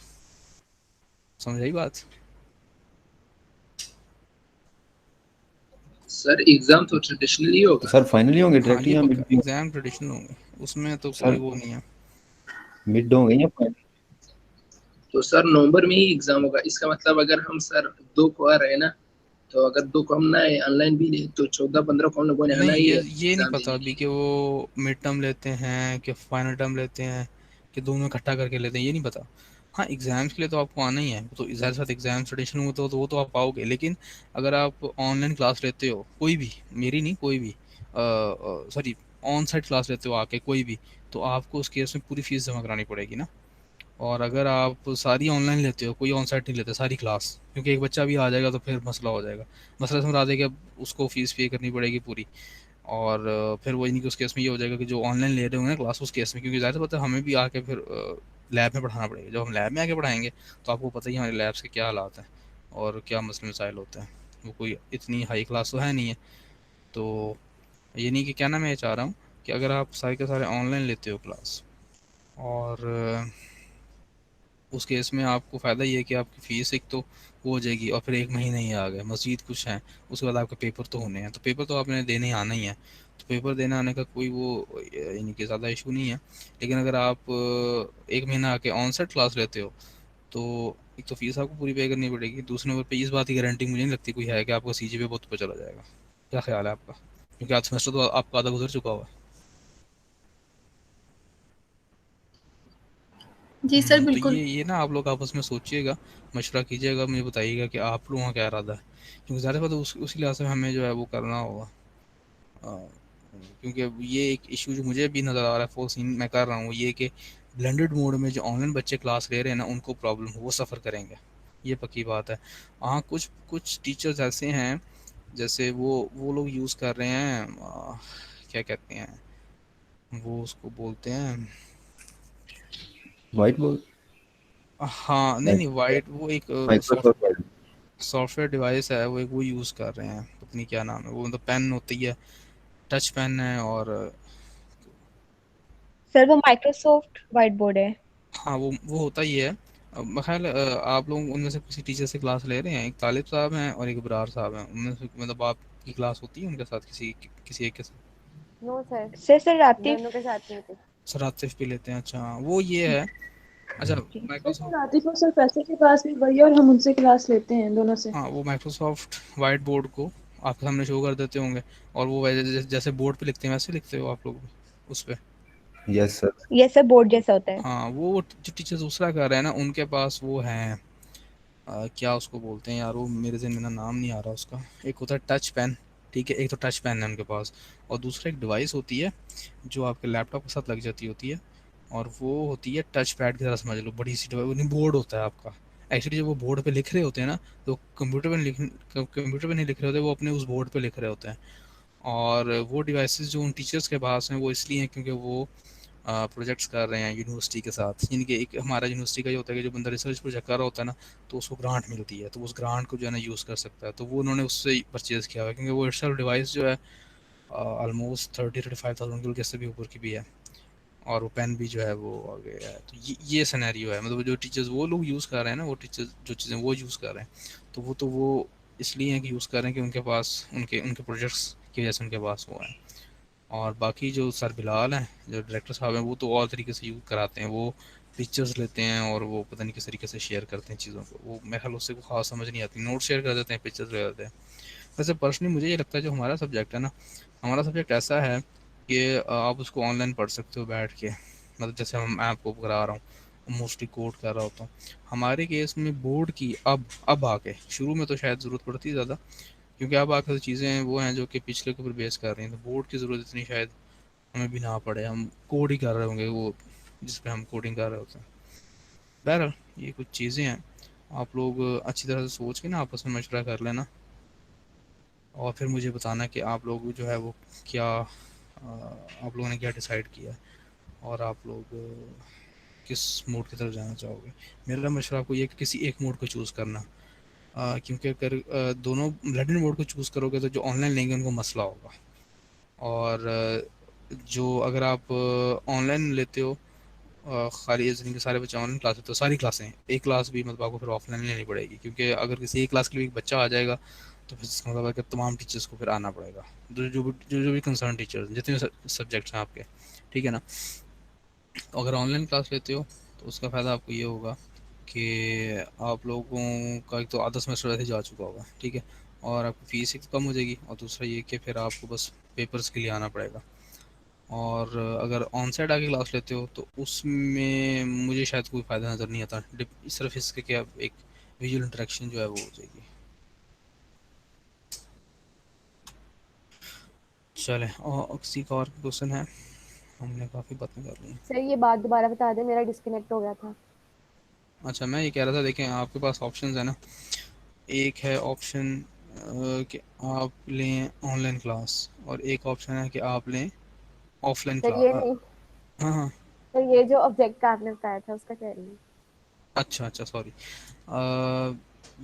समझ आई बात? सर एग्जाम तो ट्रेडिशनली तो होगा। सर फाइनली होंगे हाँ डायरेक्ट ये या पक्का, मिड? एग्ज़ाम ट्रेडिशनल होंगे, उसमें तो कोई सर वो नहीं है। मिड होंगे या फाइनल? तो सर नवंबर में ही एग्जाम होगा, इसका मतलब अगर हम सर 2 को आ रहे हैं ना, तो अगर 2 को हम ना ऑनलाइन भी ले तो 14-15 को हम लोगों ने आना नहीं, ही है ये नहीं एग्जाम पता देने के अभी लिए। कि वो मिड टर्म लेते हैं कि फाइनल टर्म लेते हैं कि दोनों इकट्ठा करके लेते हैं, ये नहीं पता। हाँ, एग्ज़ाम्स के लिए तो आपको आना ही है, तो ज़ाहिर सी बात एग्ज़ाम ट्रेडिशनल हो तो वो तो आप आओगे, लेकिन अगर आप ऑनलाइन क्लास लेते हो कोई भी, मेरी नहीं कोई भी, सॉरी, ऑन साइट क्लास लेते हो आके कोई भी, तो आपको उस केस में पूरी फीस जमा करानी पड़ेगी ना। और अगर आप सारी ऑनलाइन लेते हो, कोई ऑन साइट नहीं लेते सारी क्लास, क्योंकि एक बच्चा भी आ जाएगा तो फिर मसला हो जाएगा। मसला समझ आ जाएगा, उसको फीस पे करनी पड़ेगी पूरी, और फिर वो नहीं कि उस केस में ये हो जाएगा कि जो ऑनलाइन ले रहे होंगे ना क्लास, उस केस में, क्योंकि ज़ाहिर सी बात है हमें भी आके फिर लैब में पढ़ाना पड़ेगा। जब हम लैब में आके पढ़ाएंगे तो आपको पता ही है हमारे लैब्स के क्या हालात हैं और क्या मसले मसाइल होते हैं, वो कोई इतनी हाई क्लास तो है नहीं है। तो ये नहीं कि क्या ना, मैं ये चाह रहा हूँ कि अगर आप सारे के सारे ऑनलाइन लेते हो क्लास, और उस केस में आपको फ़ायदा ये है कि आपकी फ़ीस एक तो वो हो जाएगी, और फिर 1 महीना ही आ गया, मज़ीद कुछ है, उसके बाद आपके पेपर तो होने हैं, तो पेपर तो आपने देने आना ही है, तो पेपर देने आने का कोई वो यानी कि ज़्यादा इशू नहीं है। लेकिन अगर आप 1 महीना आके ऑन साइट क्लास लेते हो, तो एक तो फीस आपको पूरी पे करनी पड़ेगी, दूसरे नंबर पे इस बात की गारंटी मुझे नहीं लगती कोई है कि आपका CGPA बहुत ऊपर चला जाएगा। क्या ख्याल है आपका? क्योंकि आज सेमेस्टर तो आपका आधा गुजर चुका हुआ है। जी सर तो बिल्कुल। ये ना आप लोग आपस में सोचिएगा, मशवरा कीजिएगा, मुझे बताइएगा कि आप लोगों का क्या इरादा है, क्योंकि ज़्यादा बात उसी लिहाज से हमें जो है वो करना होगा। अ, क्योंकि ये एक इशू जो मुझे भी नज़र आ रहा है, फोर्सिंग मैं कर रहा हूँ, ये कि ब्लेंडेड मोड में जो ऑनलाइन बच्चे क्लास ले रहे हैं ना, उनको प्रॉब्लम हो, वो सफ़र करेंगे, ये पक्की बात है। हाँ, कुछ कुछ टीचर्स ऐसे हैं, जैसे वो लोग यूज़ कर रहे हैं, क्या कहते हैं वो, उसको बोलते हैं, वाइट बोर्ड? हाँ नहीं नहीं, वाइट, वो एक माइक्रोसॉफ्ट वर्ड। सॉफ्टवेयर डिवाइस है, वो एक वो यूज़ कर रहे हैं, पता नहीं क्या नाम है वो, मतलब पेन होती है, टच पेन है, और सर वो माइक्रोसॉफ्ट व्हाइट बोर्ड है। हाँ वो होता ही है। ख्याल आप लोग उनमें से किसी टीचर से क्लास ले रहे हैं, एक तालिब साहब हैं और एक इब्रार साहब हैं, उनमें से मतलब आपकी क्लास होती है उनके साथ, किसी एक के साथ? नो सर, सर रातिफ। दोनों के साथ नहीं थी। सर आतिफ भी लेते हैं, अच्छा वो ये है। अच्छा, सर माइक्रोसॉफ्ट, आतिफ और सर पैसे के पास भी वही, और हम उनसे क्लास लेते हैं दोनों से। हाँ वो माइक्रोसॉफ्ट वाइट बोर्ड को आपके सामने शो कर देते होंगे, और वो जैसे बोर्ड पे लिखते हैं वैसे लिखते हो आप लोग भी उस पे? Yes sir. ये सर बोर्ड जैसा होता है। हाँ, वो जो टीचर दूसरा कर रहे हैं ना, उनके पास वो हैं, क्या उसको बोलते हैं यार, वो मेरे ज़हन में ना नाम नहीं आ रहा उसका। एक होता है टच पेन, ठीक है, एक तो टच पेन है उनके पास, और दूसरा एक डिवाइस होती है जो आपके लैपटॉप के साथ लग जाती होती है, और वो होती है टच पैड की तरह, समझ लो बड़ी सी डिवाइस, नहीं बोर्ड होता है आपका। एक्चुअली जब वो बोर्ड पे लिख रहे होते हैं ना, तो कंप्यूटर पे नहीं लिख रहे होते, वो अपने उस बोर्ड पे लिख रहे होते हैं। और वो डिवाइसेस जो उन टीचर्स के पास हैं, वो इसलिए हैं क्योंकि वो प्रोजेक्ट्स कर रहे हैं यूनिवर्सिटी के साथ, यानी कि एक हमारा यूनिवर्सिटी का ये होता है कि जो बंदा रिसर्च प्रोजेक्ट कर रहा होता है ना, तो उसको ग्रांट मिलती है, तो उस ग्रांट को जो है ना यूज़ कर सकता है, तो वो उन्होंने उससे परचेज़ किया हुआ है, क्योंकि वो इट्सल्फ डिवाइस जो है ऑलमोस्ट 30-35 थाउजेंड के से भी ऊपर की भी है। और वो पेन भी जो है वो आ गया है। तो ये सिनेरियो है, मतलब जो टीचर्स वो लोग यूज़ कर रहे हैं ना, वो टीचर्स जो चीज़ें वो यूज़ कर रहे हैं, तो वो इसलिए हैं कि यूज़ कर रहे हैं कि उनके पास उनके उनके प्रोजेक्ट्स की वजह से उनके पास वो है। और बाकी जो सर बिलाल हैं, जो डायरेक्टर साहब हैं, वो तो और तरीके से यूज़ कराते हैं। वो पिक्चर्स लेते हैं और वो पता नहीं किस तरीके से शेयर करते हैं चीज़ों को। वो मेरे ख्याल उससे को खास समझ नहीं आती, नोट शेयर कर देते हैं, पिक्चर्स ले देते हैं। वैसे पर्सनली मुझे ये लगता है जो हमारा सब्जेक्ट है ना, हमारा सब्जेक्ट ऐसा है कि आप उसको ऑनलाइन पढ़ सकते हो बैठ के, मतलब जैसे हम मैं आपको करा रहा हूँ, मोस्टली कोड कर रहा होता हूँ। हमारे केस में बोर्ड की अब आके, शुरू में तो शायद ज़रूरत पड़ती है ज़्यादा, क्योंकि अब आकर चीज़ें वो हैं जो कि पिछले के ऊपर बेस कर रही हैं, तो बोर्ड की ज़रूरत इतनी शायद हमें भी ना पड़े, हम कोड ही कर रहे होंगे वो जिस पे हम कोडिंग कर रहे होते हैं। बहरहाल ये कुछ चीज़ें हैं, आप लोग अच्छी तरह से सोच के ना आपस में मशवरा कर लेना, और फिर मुझे बताना कि आप लोग जो है वो क्या आप लोगों ने क्या डिसाइड किया है, और आप लोग किस मोड की तरफ जाना चाहोगे। मेरा मशवरा आपको ये है कि किसी एक मोड को चूज़ करना, क्योंकि अगर दोनों ब्लेंडेड मोड को चूज़ करोगे तो जो ऑनलाइन लेंगे उनको मसला होगा। और जो अगर आप ऑनलाइन लेते हो, खाली जिनके सारे बच्चे ऑनलाइन क्लास होते हैं, तो सारी क्लासें एक क्लास भी मतलब आपको फिर ऑफलाइन लेनी पड़ेगी, क्योंकि अगर किसी एक क्लास के लिए एक बच्चा आ जाएगा तो फिर इसका मतलब है कि तमाम टीचर्स को फिर आना पड़ेगा, जो भी कंसर्न टीचर्स जितने सब्जेक्ट्स हैं आपके, ठीक है ना। तो अगर ऑनलाइन क्लास लेते हो तो उसका फ़ायदा आपको ये होगा कि आप लोगों का एक तो आधा सेमेस्टर वैसे जा चुका होगा, ठीक है, और आपकी फ़ीस एक कम हो जाएगी, और दूसरा ये कि फिर आपको बस पेपर्स के लिए आना पड़ेगा। और अगर ऑन साइड आके क्लास लेते हो तो उसमें मुझे शायद कोई फ़ायदा नज़र नहीं आता, सिर्फ इसके कि आप एक विजुअल इंटरेक्शन जो है वो हो जाएगी। चले, और किसी का और क्वेश्चन है? हमने काफ़ी बातें कर ली हैं। सर ये बात दोबारा बता दें, मेरा डिस्कनेक्ट हो गया था। अच्छा, मैं ये कह रहा था, देखें आपके पास ऑप्शंस है ना, एक है ऑप्शन कि आप लें ऑनलाइन क्लास, और एक ऑप्शन है कि आप लें ऑफलाइन सर क्लास। ये नहीं, हाँ हाँ। सर ये जो ऑब्जेक्ट का आपने बताया था उसका कह रही हूँ। अच्छा अच्छा, सॉरी।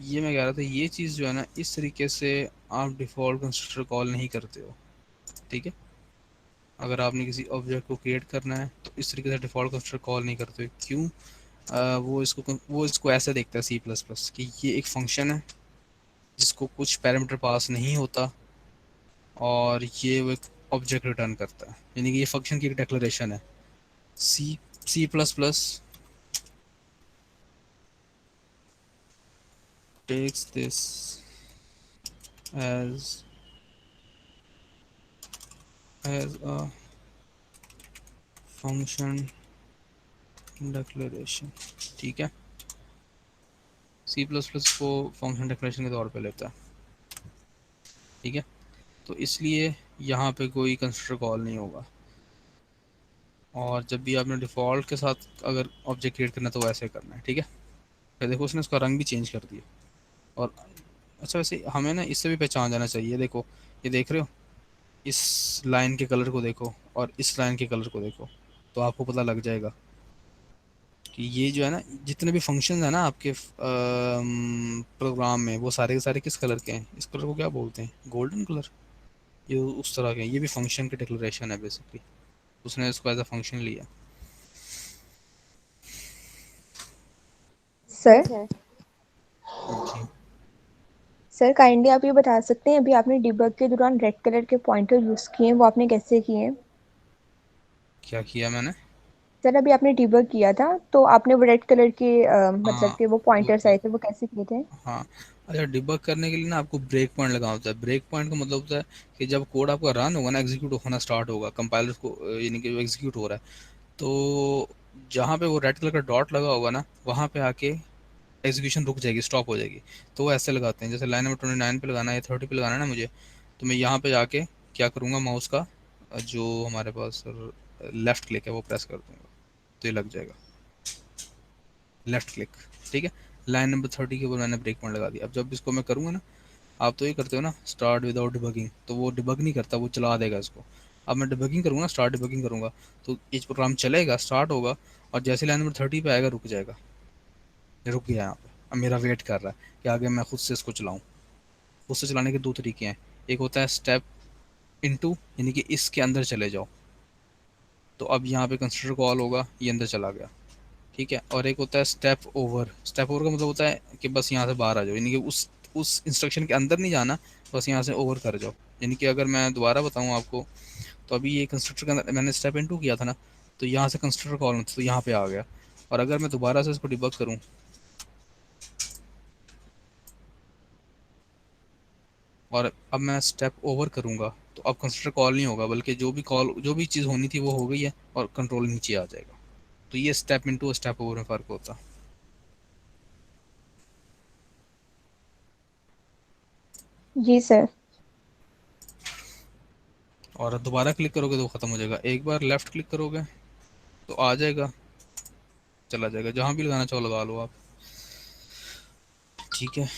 ये मैं कह रहा था, ये चीज़ जो है ना, इस तरीके से आप डिफ़ॉल्ट कंस्ट्रक्टर कॉल नहीं करते हो, ठीक है। अगर आपने किसी ऑब्जेक्ट को क्रिएट करना है तो इस तरीके से डिफ़ॉल्ट कंस्ट्रक्टर कॉल नहीं करते हो। क्यों? वो इसको ऐसे देखता है सी प्लस प्लस कि ये एक फंक्शन है जिसको कुछ पैरामीटर पास नहीं होता, और ये वो एक ऑब्जेक्ट रिटर्न करता है, यानी कि ये फंक्शन की एक डेक्लेरेशन है। C C plus plus takes this as a function declaration, ठीक है। सी प्लस प्लस को फंक्शन डिक्लेरेशन के तौर पे लेता है, ठीक है। तो इसलिए यहाँ पे कोई कंस्ट्रक्टर कॉल नहीं होगा, और जब भी आपने डिफ़ॉल्ट के साथ अगर ऑब्जेक्ट क्रिएट करना है तो वैसे करना है, ठीक है। फिर देखो उसने उसका रंग भी चेंज कर दिया। और अच्छा, वैसे हमें ना इससे भी पहचान जाना चाहिए। देखो, ये देख रहे हो, इस लाइन के कलर को देखो और इस लाइन के कलर को देखो, तो आपको पता लग जाएगा कि ये जो है ना, जितने भी फंक्शन है ना आपके प्रोग्राम में, वो सारे के सारे किस कलर के हैं। इस कलर को क्या बोलते हैं? Golden colour. ये उस तरह के हैं, ये भी फंक्शन की डिक्लेरेशन है बेसिकली, उसने इसको एज अ फंक्शन लिया। सर ठीक है। जी, सर काइंडली आप ये बता सकते हैं अभी आपने डिबग के दौरान रेड कलर के पॉइंटर यूज किए हैं, वो आपने कैसे किए हैं? क्या किया मैंने? सर अभी आपने डिबग किया था तो आपने वो रेड कलर के मतलब हाँ, कि वो पॉइंटर्स आए थे, वो कैसे किए थे? हाँ। अच्छा, डिबग करने के लिए ना आपको ब्रेक पॉइंट लगाना होता है। ब्रेक पॉइंट का मतलब होता है कि जब कोड आपका रन होगा ना, एग्जीक्यूट होना स्टार्ट होगा, कंपाइलर को यानी कि एग्जीक्यूट हो रहा है, तो जहाँ पे वो रेड कलर का डॉट लगा होगा ना, वहाँ पे आके एग्जीक्यूशन रुक जाएगी, स्टॉप हो जाएगी। तो वो ऐसे लगाते हैं, जैसे लाइन नंबर 29 पे लगाना है, 30 पे लगाना है ना मुझे, तो मैं यहाँ पे जाके क्या करूँगा, माउस का जो हमारे पास लेफ़्ट क्लिक है वो प्रेस कर दूँगा, तो ये लग जाएगा लेफ़्ट क्लिक, ठीक है। लाइन नंबर 30 के ऊपर मैंने ब्रेक पॉइंट लगा दिया। अब जब इसको मैं करूँगा ना, आप तो ये करते हो ना स्टार्ट विदाउट डिबगिंग, तो वो डिबग नहीं करता, वो चला देगा इसको। अब मैं डिबगिंग करूँगा, स्टार्ट डिबगिंग करूँगा, तो ये प्रोग्राम चलेगा, स्टार्ट होगा, और जैसे लाइन नंबर 30 पे आएगा रुक जाएगा। ये रुक गया यहाँ पे, अब मेरा वेट कर रहा है कि आगे मैं खुद से इसको चलाऊँ। खुद से चलाने के दो तरीके हैं, एक होता है स्टेप इनटू, यानी कि इसके अंदर चले जाओ, तो अब यहाँ पे कंस्ट्रक्टर कॉल होगा, ये अंदर चला गया, ठीक है। और एक होता है स्टेप ओवर। स्टेप ओवर का मतलब होता है कि बस यहाँ से बाहर आ जाओ, यानी कि उस इंस्ट्रक्शन के अंदर नहीं जाना, बस यहाँ से ओवर कर जाओ। यानी कि अगर मैं दोबारा बताऊँ आपको, तो अभी ये कंस्ट्रक्टर के अंदर मैंने स्टेप इनटू किया था ना, तो यहाँ से कंस्ट्रक्टर कॉल होता तो यहाँ पे आ गया। और अगर मैं दोबारा से इसको डिबग करूँ, और अब मैं स्टेप ओवर करूँगा, तो अब कंस्ट्रक्टर कॉल नहीं होगा, बल्कि जो भी चीज़ होनी थी वो हो गई है और कंट्रोल नीचे आ जाएगा। तो ये स्टेप इनटू और स्टेप ओवर में फ़र्क होता है। जी सर। और दोबारा क्लिक करोगे तो ख़त्म हो जाएगा। एक बार लेफ़्ट क्लिक करोगे तो आ जाएगा, चला जाएगा, जहाँ भी लगाना चाहो लगा लो आप, ठीक है।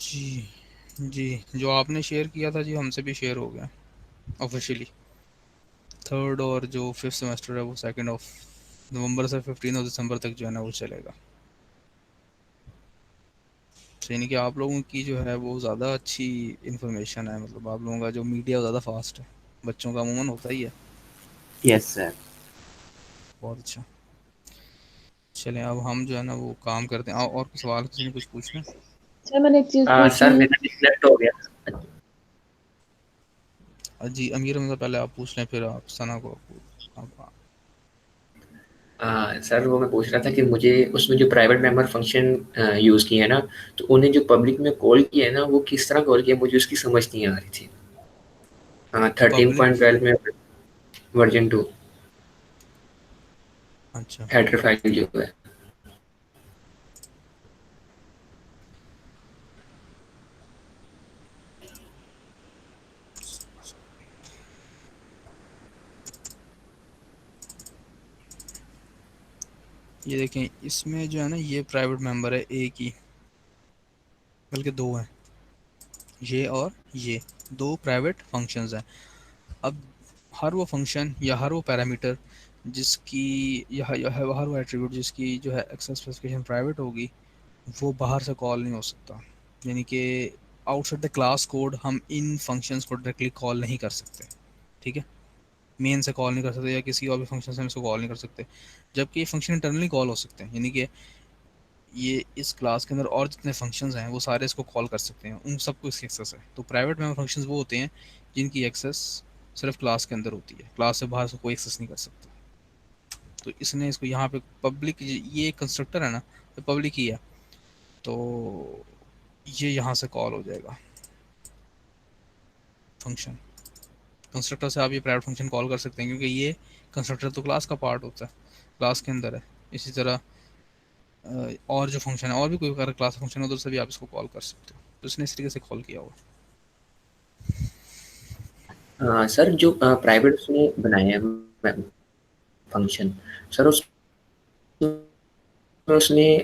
जी जी, जो आपने शेयर किया था जी, हमसे भी शेयर हो गया ऑफिशियली। 3rd और जो 5th सेमेस्टर है वो 2 नवंबर से 15 दिसंबर तक जो है ना वो चलेगा। यानी कि आप लोगों की जो है वो ज़्यादा अच्छी इन्फॉर्मेशन है, मतलब आप लोगों का जो मीडिया ज़्यादा फास्ट है, बच्चों का अमूमन होता ही है। Yes sir. बहुत अच्छा। चलें अब हम जो है ना वो काम करते हैं। और कुछ सवाल किसी ने कुछ पूछना? सर मैंने एक चीज सर पूछनी है। मेरा डिस्कनेक्ट हो गया। जी अमीर हमजा पहले आप पूछ लें, फिर आप सना को आप। सर वो मैं पूछ रहा था कि मुझे उसमें जो प्राइवेट मेंबर फंक्शन यूज़ किए हैं ना, तो उन्हें जो पब्लिक में कॉल किया है ना, वो किस तरह कॉल किया, मुझे उसकी समझ नहीं आ रही थी। 13.12 में वर्जन 2 अच्छा हेडर फाइल जो है। ये देखें, इसमें जो है ना ये प्राइवेट मेंबर है एक ही, बल्कि दो हैं, ये और ये दो प्राइवेट फंक्शंस हैं। अब हर वो फंक्शन या हर वो पैरामीटर जिसकी या हर वो एट्रीब्यूट जिसकी जो है एक्सेस स्पेसिफिकेशन प्राइवेट होगी, वो बाहर से कॉल नहीं हो सकता। यानी कि आउटसाइड द क्लास कोड हम इन फंक्शंस को डायरेक्टली कॉल नहीं कर सकते, ठीक है। मेन से कॉल नहीं कर सकते या किसी और भी फंक्शन से हम इसको कॉल नहीं कर सकते, जबकि ये फंक्शन इंटरनली कॉल हो सकते हैं। यानी कि ये इस क्लास के अंदर और जितने फंक्शंस हैं वो सारे इसको कॉल कर सकते हैं, उन सबको इसकी एक्सेस है। तो प्राइवेट मेंबर फंक्शंस वो होते हैं जिनकी एक्सेस सिर्फ क्लास के अंदर होती है, क्लास से बाहर से कोई एक्सेस नहीं कर सकता। तो इसने इसको यहाँ पे पब्लिक, ये कंस्ट्रक्टर है ना, तो पब्लिक ही है, तो ये यहाँ से कॉल हो जाएगा फंक्शन। कंस्ट्रक्टर से आप ये प्राइवेट फंक्शन कॉल कर सकते हैं, क्योंकि ये कंस्ट्रक्टर तो क्लास का पार्ट होता है, क्लास के अंदर है। इसी तरह और जो फंक्शन है, और भी कोई अगर क्लास फंक्शन है उधर से भी आप इसको कॉल कर सकते हो। तो इसने इस तरीके से कॉल किया हुआ। सर जो प्राइवेट उसने बनाए हैं फंक्शन, सर उसने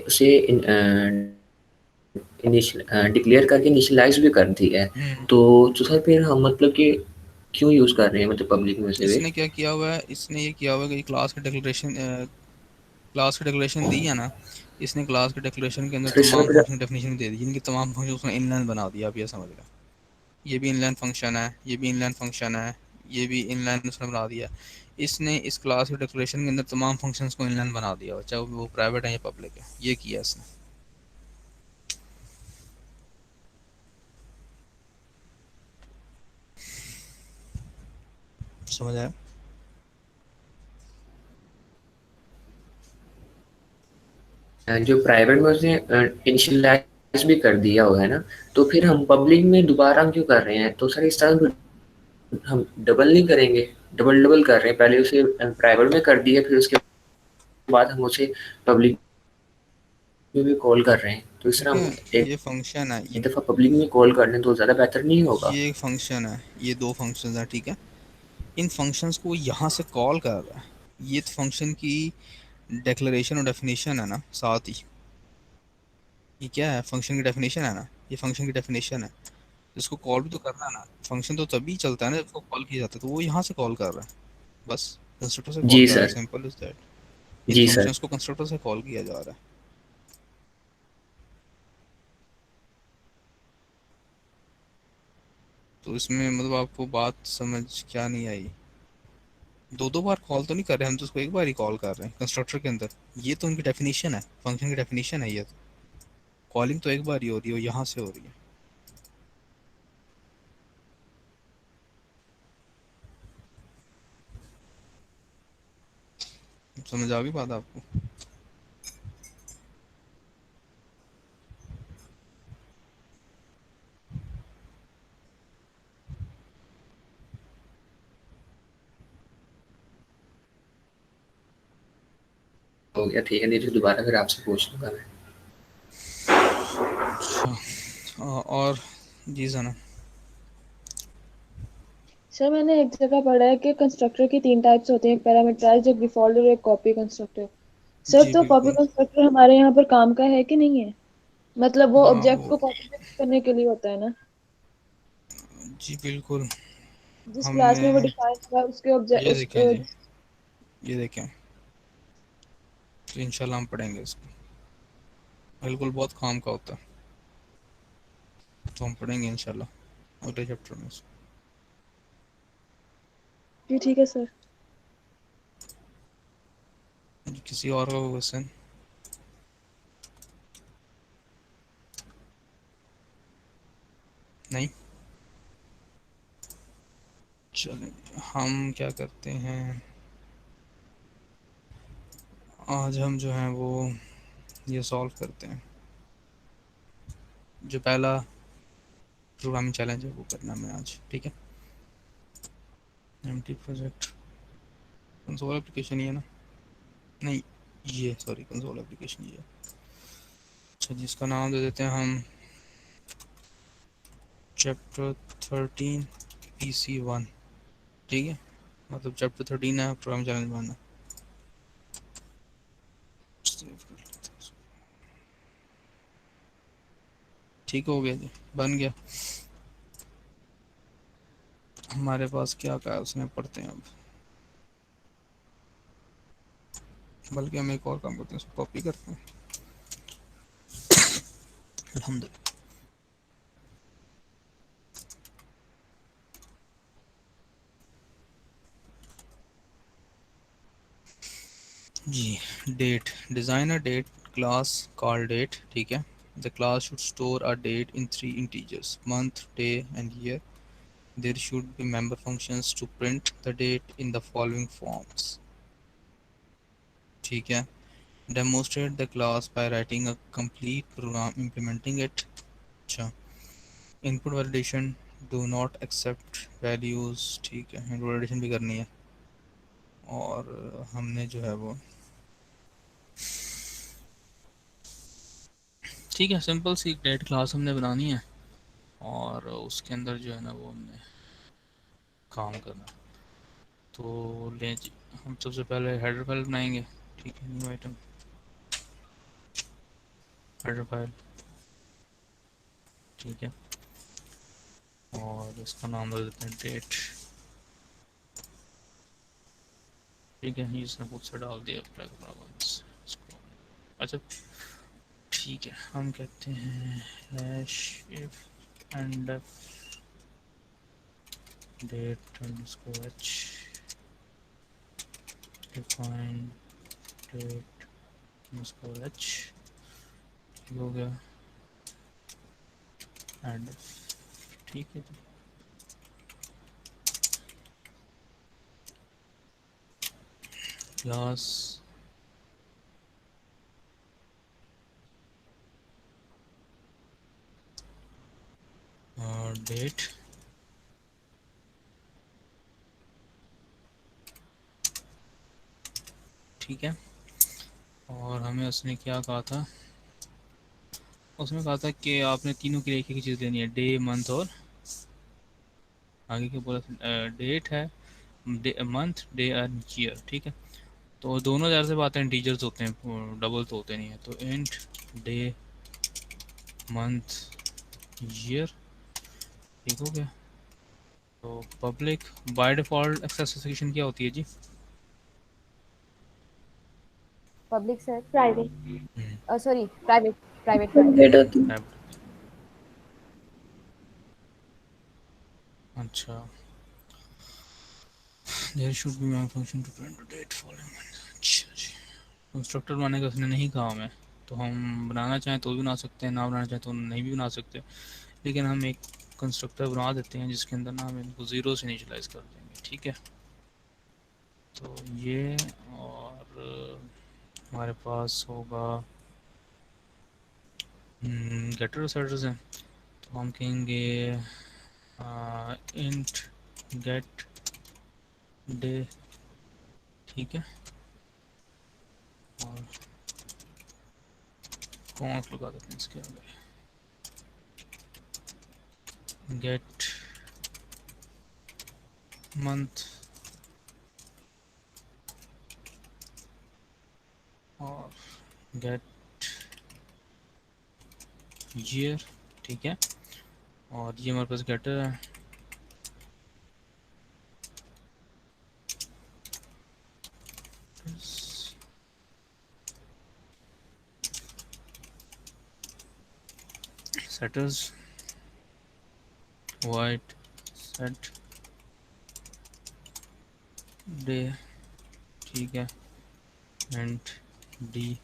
उसे डिक्लेयर करके इनिशियलाइज भी कर दी है। तो सर फिर हम मतलब कि क्यों यूज़ कर रहे हैं, मतलब पब्लिक में से इसने क्या किया हुआ है, इसने ये किया हुआ है कि क्लास की डिक्लेरेशन दी है ना, इसने क्लास के डिक्लेरेशन के अंदर सर इस समय तमाम फिर फंक्शन डेफिनेशन दे दी, जिनकी तमाम फंक्शन उसने इनलाइन बना दिया। आप ये समझ लें, ये भी इनलाइन फंक्शन है, ये भी इनलाइन फंक्शन है, ये भी इनलाइन उसने बना दिया। इसने इस क्लास के डिक्लेरेशन के अंदर तमाम फंक्शंस को इनलाइन बना दिया, चाहे वो प्राइवेट है या पब्लिक है। ये किया इसने। समझ आया? जो प्राइवेट में उसने इनिशियलाइज भी कर दिया हुआ है ना, तो फिर हम पब्लिक में दोबारा क्यों कर रहे हैं? तो सर इस तरह हम डबल नहीं करेंगे, डबल डबल कर रहे हैं। पहले उसे प्राइवेट में कर दिया, फिर उसके बाद हम उसे पब्लिक में भी कॉल कर रहे हैं। तो इस तरह हम ये फंक्शन है, एक दफ़ा पब्लिक में कॉल कर लें तो ज़्यादा बेहतर नहीं होगा? ये एक फंक्शन है, ये दो फंक्शंस हैं, ठीक है। इन फंक्शंस को यहाँ से कॉल कर रहा है, ये तो फंक्शन की डिक्लेरेशन और डेफिनेशन है ना साथ ही। ये क्या है? फंक्शन की डेफिनेशन है ना, ये फंक्शन की डेफिनेशन है। इसको कॉल भी तो करना है ना, फंक्शन तो तभी चलता है ना जब उसको कॉल किया जाता है। तो वो यहाँ से कॉल कर रहा है, बस कंस्ट्रक्टर से कॉल जी कर रहा है, सर। Simple is that. इन जी सर। फंक्शंस को कंस्ट्रक्टर से कॉल किया जा रहा है। तो इसमें मतलब आपको बात समझ क्या नहीं आई? दो दो बार कॉल तो नहीं कर रहे हम, तो उसको एक बार ही कॉल कर रहे हैं कंस्ट्रक्टर के अंदर। ये तो उनकी डेफिनेशन है, फंक्शन की डेफिनेशन है ये तो। कॉलिंग तो एक बार ही हो रही है, यहाँ से हो रही है। समझ आ गई बात आपको? हो गया, ठीक है, नहीं तो दोबारा फिर आपसे पूछ लूँगा मैं। अच्छा और जी सना? सर मैंने एक जगह पढ़ा है कि कंस्ट्रक्टर की 3 टाइप्स होते हैं, एक पैरामीटराइज्ड, एक डिफॉल्ट और एक कॉपी कंस्ट्रक्टर। सर जी तो कॉपी बिल्कुल। कंस्ट्रक्टर हमारे यहाँ पर काम का है कि नहीं है? मतलब वो हाँ ऑब्जेक्ट वो, को कॉपी करने के लिए होता है ना? जी बिल्कुल। जिस क्लास हमने में वो डिफाइन हुआ है उसके ऑब्जेक्ट ये उस देखें जी, ये देखें, तो इंशाल्लाह हम पढ़ेंगे इसको। बिल्कुल बहुत काम का होता है, तो हम पढ़ेंगे इंशाल्लाह अगले चैप्टर में इसको। जी ठीक है सर। किसी और का क्वेश्चन? नहीं? चलें, हम क्या करते हैं, आज हम जो है वो ये सॉल्व करते हैं। जो पहला प्रोग्रामिंग चैलेंज है वो करना है आज, ठीक है? एमटी प्रोजेक्ट कंसोल एप्लीकेशन ही है ना? नहीं, ये सॉरी, कंसोल एप्लीकेशन ये है। अच्छा, जिसका नाम दे देते हैं हम चैप्टर 13 PC1, ठीक है? मतलब चैप्टर 13 है, प्रोग्रामिंग चैलेंज बनना। ठीक हो गया जी, बन गया। हमारे पास क्या क्या है उसमें पढ़ते हैं अब। बल्कि हम एक और काम करते हैं, उसको कॉपी करते हैं। अल्हम्दुलिल्लाह। जी, date, design a date class call date, ठीक है? The class should store a date in 3 integers, month, day and year. There should be member functions to print the date in the following forms, ठीक है? Demonstrate the class by writing a complete program implementing it. अच्छा, input validation, do not accept values, ठीक है? input validation भी करनी है। और हमने जो है वो, ठीक है, सिंपल सी डेट क्लास हमने बनानी है और उसके अंदर जो है ना वो हमने काम करना है। तो लें जी, हम सबसे पहले हेडर फाइल बनाएंगे, ठीक है? न्यू आइटम, हेडर फाइल, ठीक है? और इसका नाम दे देते हैं डेट, ठीक है? इसने खुद से डाल दिया इसको। अच्छा ठीक है, हम कहते हैं hash if end date underscore H, define date underscore H, हो गया एंड, ठीक है जी। क्लास डेट, ठीक है? और हमें उसने क्या कहा था, उसमें कहा था कि आपने तीनों के लिए एक ही चीज़ देनी है, डे, मंथ और आगे क्या बोला था, डेट है, मंथ, डे एंड ईयर, ठीक है? तो दोनों ज़्यादा से बातें इंटीजर्स होते हैं, डबल तो होते नहीं है। तो इंट डे मंथ ईयर, ठीक हो गया? तो public by default access specification क्या होती है जी? Public sir, private. Sorry private, private, private होती है। प्राइवेट। प्राइवेट। प्राइवेट। अच्छा, there should be my function to print date following. अच्छा जी, कंस्ट्रक्टर बनाने का उसने नहीं कहा हमें, तो हम बनाना चाहें तो भी बना सकते हैं, ना बनाना चाहें तो नहीं भी बना सकते। लेकिन हम एक कंस्ट्रक्टर बना देते हैं जिसके अंदर ना हम इनको ज़ीरो से इनिशियलाइज़ कर देंगे, ठीक है। तो ये, और हमारे पास होगा गेटर और सेटर्स हैं, तो हम कहेंगे इंट गेट डे, ठीक है, और कॉन्स लगा देते हैं इसके आगे, गेट मंथ और गेट ईयर, ठीक है। और ये हमारे पास गेटर है, सेटर्स वाइट सेट डे, ठीक है, एंड डी,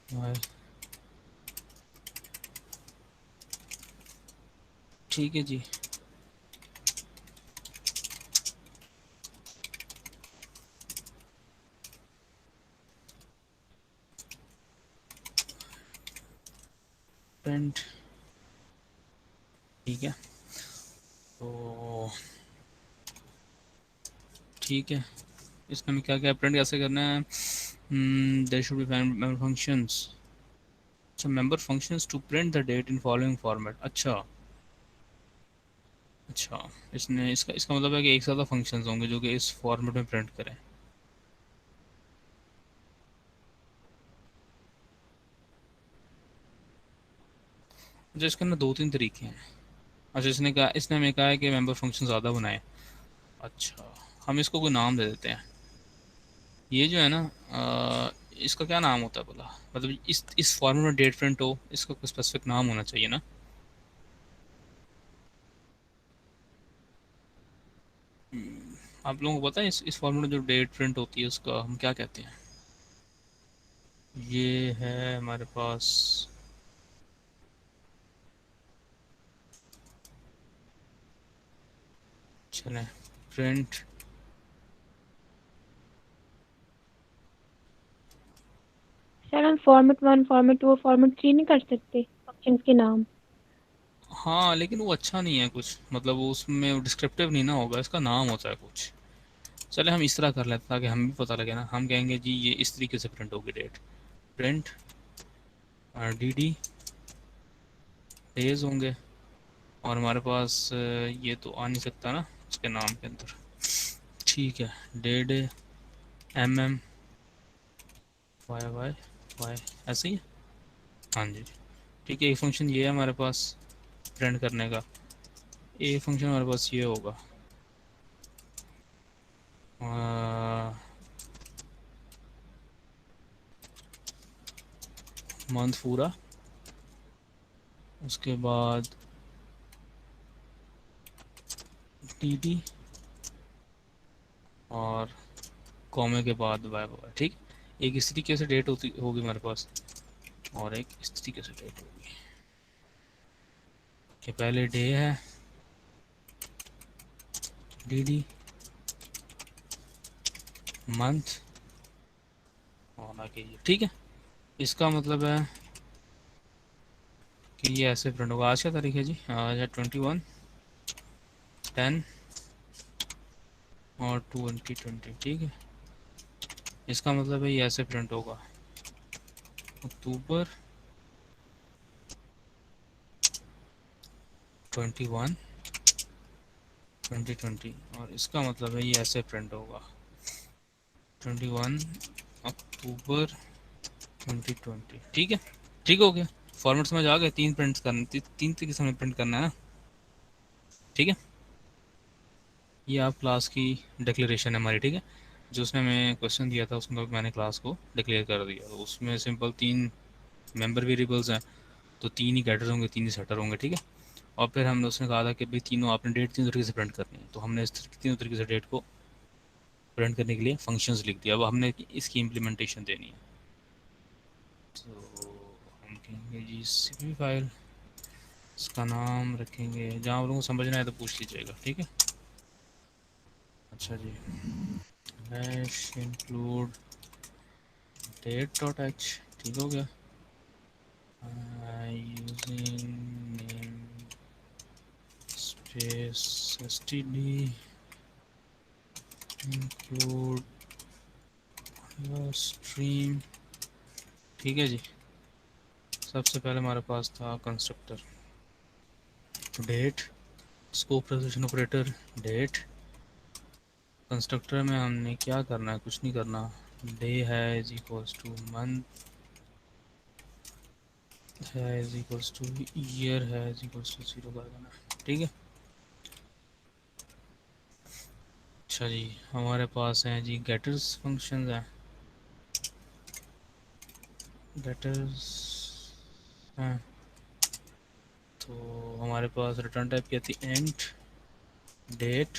वाई, ठीक है जी। प्रिंट, ठीक है, तो ठीक है, इसमें हमें क्या क्या प्रिंट कैसे करना है, there should be member functions. अच्छा, member functions to print the date in following format. अच्छा अच्छा, इसने इसका इसका मतलब है कि एक साथ फंक्शंस होंगे जो कि इस फॉर्मेट में प्रिंट करें। अच्छा, इसके अंदर दो तीन तरीके हैं। अच्छा, इसने हमें कहा है कि मेंबर फंक्शन ज़्यादा बनाए। अच्छा, हम इसको कोई नाम दे देते हैं। ये जो है ना, इसका क्या नाम होता है बोला, मतलब इस फॉर्मेट में डेट प्रिंट हो, इसका कोई स्पेसिफिक नाम होना चाहिए ना। आप लोगों को पता है इस फॉर्मेट में जो डेट प्रिंट होती है उसका हम क्या कहते हैं। ये है हमारे पास, चलें, प्रिंट सर हम फॉर्मेट 1 फॉर्मेट 2 फॉर्मेट 3 नहीं कर सकते फंक्शंस के नाम? हाँ, लेकिन वो अच्छा नहीं है कुछ, मतलब वो उसमें डिस्क्रिप्टिव नहीं ना होगा, इसका नाम होता है कुछ। चले हम इस तरह कर लेते ताकि हमें भी पता लगे ना। हम कहेंगे जी ये इस तरीके से प्रिंट होगी date, print D D days होंगे, और हमारे पास ये तो आ नहीं सकता ना उसके नाम के अंदर, ठीक है, day day M M Y Y Y, ऐसे ही है। हाँ जी, ठीक है। एक फंक्शन ये है हमारे पास प्रिंट करने का, एक फंक्शन हमारे पास ये होगा मंथ पूरा, उसके बाद टी टी, और कॉमे के बाद वाई वाई, ठीक। एक इस तरीके से डेट होती होगी हमारे पास, और एक इस तरीके से डेट होगी कि पहले डे है डी डी, मंथ, और आगे ये, ठीक है। इसका मतलब है कि ये ऐसे प्रिंट होगा। आज क्या तारीख है जी, आज है 21/10 और 2020, ठीक है। इसका मतलब है ये ऐसे प्रिंट होगा, अक्टूबर 21 2020, और इसका मतलब है ये ऐसे प्रिंट होगा 21 अक्टूबर 2020, ठीक है। ठीक हो गया, फॉर्मेट समझ आ गए। तीन प्रिंट्स करना, तीन तरीके से हमें प्रिंट करना है ना, ठीक है। ये आप क्लास की डिक्लेरेशन है हमारी, ठीक है। जो उसने हमें क्वेश्चन दिया था उसमें मैंने क्लास को डिक्लेयर कर दिया, तो उसमें सिंपल 3 मेंबर वेरिएबल्स हैं, तो 3 ही गेटर होंगे, 3 ही सेटर होंगे, ठीक है। और फिर हमने उसने कहा था कि भाई तीनों आपने डेट 3 तरीके से प्रिंट करनी है, तो हमने इस तीनों तरीके से डेट को प्रिंट करने के लिए फंक्शंस लिख दिया। अब हमने इसकी इम्प्लीमेंटेशन देनी है, तो हम कहेंगे जी सीपी फाइल, इसका नाम रखेंगे, जहाँ आप लोगों को समझना है तो पूछ लीजिएगा, ठीक है। अच्छा जी, hash include date dot H, ठीक हो गया। Using name space std include stream, ठीक है जी। सबसे पहले हमारे पास था constructor date, scope resolution operator date. Constructor में हमने क्या करना है, कुछ नहीं करना। डे है इज इक्वल्स टू मंथ है इज इक्वल्स टू ईयर है इज इक्वल्स टू 0 कर देना, ठीक है। अच्छा जी, हमारे पास हैं जी गेटर्स फंक्शंस हैं, गेटर्स हैं। तो हमारे पास रिटर्न टाइप क्या थी, and date,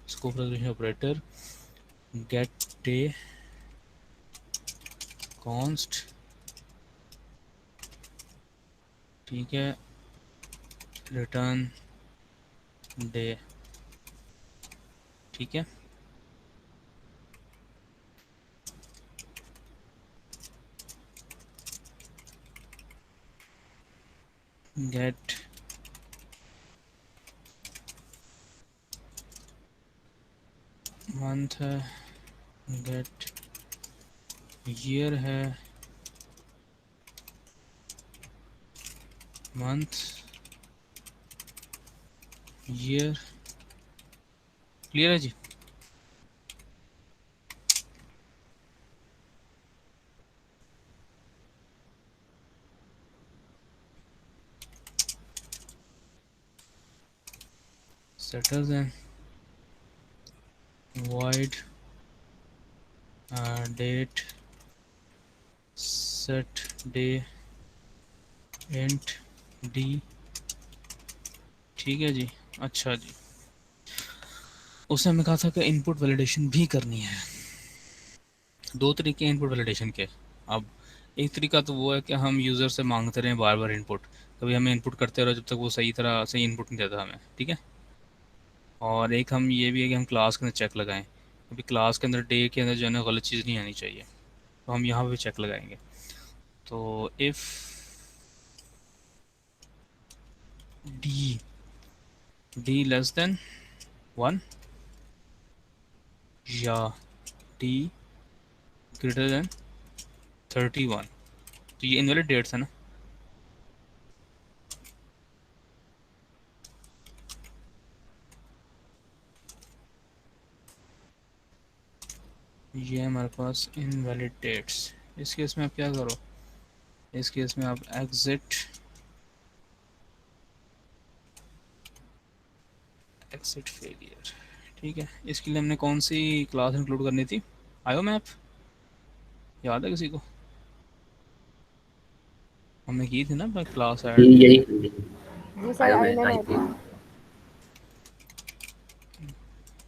scope resolution operator, get day const, ठीक है, रिटर्न डे, ठीक है। गेट मंथ है, गेट ईयर है, मंथ ईयर, क्लियर है जी। सेटल्स हैं void date set day int d, ठीक है जी। अच्छा जी, उसने हमें कहा था कि इनपुट वैलिडेशन भी करनी है। 2 तरीके हैं इनपुट वैलिडेशन के। अब एक तरीका तो वो है कि हम यूज़र से मांगते रहें बार बार इनपुट, कभी हमें इनपुट करते रहो जब तक वो सही तरह से इनपुट नहीं देता हमें, ठीक है। और एक हम ये भी है कि हम क्लास के अंदर चेक लगाएं, क्योंकि क्लास के अंदर डे के अंदर जो है ना गलत चीज़ नहीं आनी चाहिए, तो हम यहाँ पे चेक लगाएंगे। तो इफ़ डी लेस देन 1 या डी ग्रेटर देन 31, तो ये इनवैलिड डेट्स है ना। ये हमारे पास इनवैलिड डेट्स। इस केस में आप क्या करो, इस केस में आप एग्जिट फेलियर, ठीक है। इसके लिए हमने कौन सी क्लास इंक्लूड करनी थी, आयो मैप, याद है किसी को? हमने की थी ना क्लास ऐड, यही जी सर, आयो आई मैं मैंने आई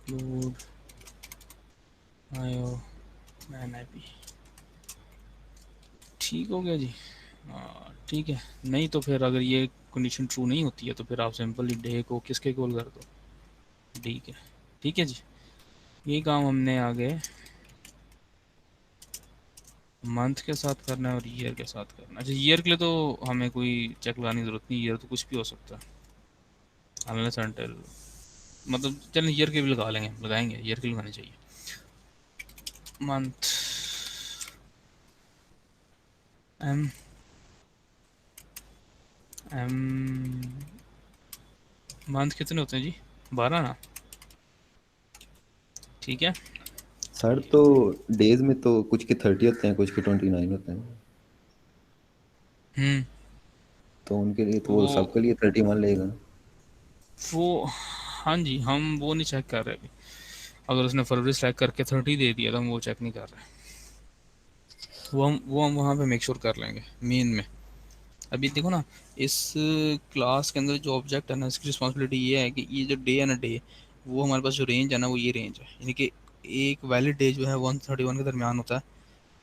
इंक्लूड आयो मैप, ठीक हो गया जी। ठीक है, नहीं तो फिर अगर ये कंडीशन ट्रू नहीं होती है तो फिर आप सिंपली डे को किसके इक्वल कर दो, डी के, ठीक है जी। ये काम हमने आगे मंथ के साथ करना है और ईयर के साथ करना है। अच्छा, ईयर के लिए तो हमें कोई चेक लगाने की ज़रूरत नहीं, ईयर तो कुछ भी हो सकता है अनलेस अनटिल, मतलब चलिए ईयर के भी लगा लेंगे, लगाएंगे, ईयर के लगाने चाहिए। मंथ एम मंथ कितने होते हैं जी, 12 ना, ठीक है। सर तो डेज में तो कुछ के 30 होते हैं, कुछ के 29 होते हैं, तो उनके लिए तो वो वो सबके लिए 31 लेगा ना। वो हाँ जी, हम वो नहीं चेक कर रहे अभी। अगर उसने फरवरी सेलेक्ट करके 30 दे दिया तो हम वो चेक नहीं कर रहे। वो हम वहाँ पे मेक श्योर कर लेंगे मेन में। अभी देखो ना, इस क्लास के अंदर जो ऑब्जेक्ट है ना, इसकी रिस्पॉन्सिबिलिटी ये है कि ये जो डे है ना, डे, वो हमारे पास जो रेंज है ना, वो ये रेंज है, यानी कि एक वैलिड डे जो है 131 के दरमियान होता है।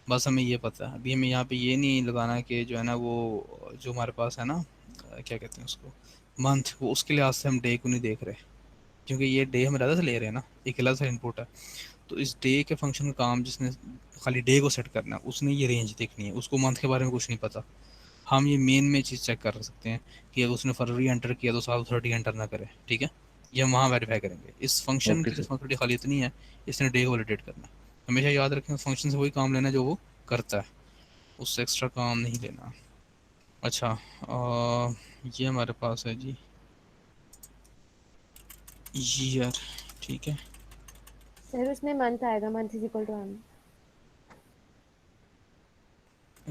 बस हमें ये पता है। अभी हमें यहाँ पे ये नहीं लगाना है कि जो है ना वो जो हमारे पास है ना क्या कहते हैं उसको, मंथ, वो उसके लिहाज से हम डे को नहीं देख रहे, क्योंकि ये डे हम अलग से ले रहे हैं ना, एक अलग से इनपुट है। तो इस डे के फंक्शन का काम जिसने खाली डे को सेट करना है, उसने ये रेंज देखनी है, उसको मंथ के बारे में कुछ नहीं पता। हम ये मेन में चीज़ चेक कर सकते हैं कि अगर उसने फरवरी एंटर किया तो साल 30 एंटर ना करे, ठीक है। ये हम वहाँ वेरीफाई करेंगे। इस फंक्शन ओके की सर। रिस्पॉन्सिबिलिटी खाली इतनी है, इसने डे को वैलिडेट करना है। हमेशा याद रखें, फंक्शन से वही काम लेना है जो वो करता है, उससे एक्स्ट्रा काम नहीं लेना। अच्छा, ये हमारे पास है जी ईयर, ठीक है। सर उसमें मंथ आएगा, month is equal to one.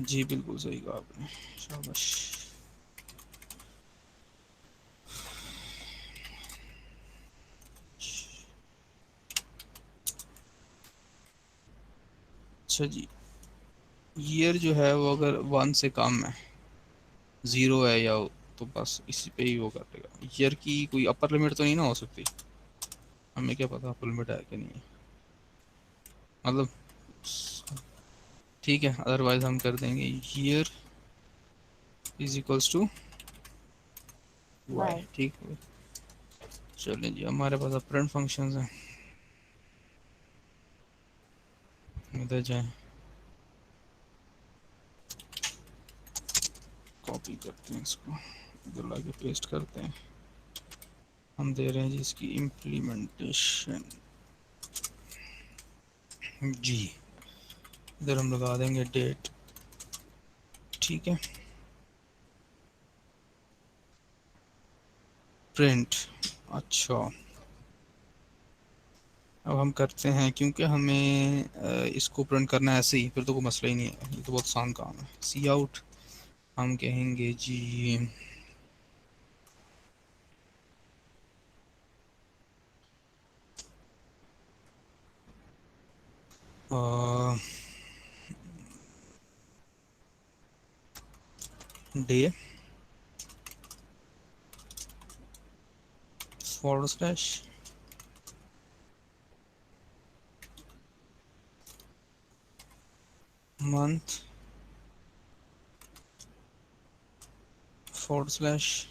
जी बिल्कुल सही कहा आपने, शाबाश। अच्छा जी, ईयर जो है वो अगर 1 से कम है, 0 है या, तो बस इसी पे ही वो कर देगा। ईयर की कोई अपर लिमिट तो नहीं ना हो सकती, हमें क्या पता अपर लिमिट है कि नहीं है, मतलब ठीक है, अदरवाइज हम कर देंगे year is equals to Y, Y. ठीक है। चलें जी, हमारे पास अपरेंट फंक्शंस हैं, इधर जाएं, कॉपी करते हैं इसको, इधर लाके पेस्ट करते हैं। हम दे रहे हैं जी इसकी इम्प्लीमेंटेशन जी, इधर हम लगा देंगे डेट, ठीक है। प्रिंट, अच्छा अब हम करते हैं, क्योंकि हमें इसको प्रिंट करना है ऐसे ही, फिर तो कोई मसला ही नहीं है, ये तो बहुत आसान काम है। सी आउट हम कहेंगे जी day forward slash month forward slash,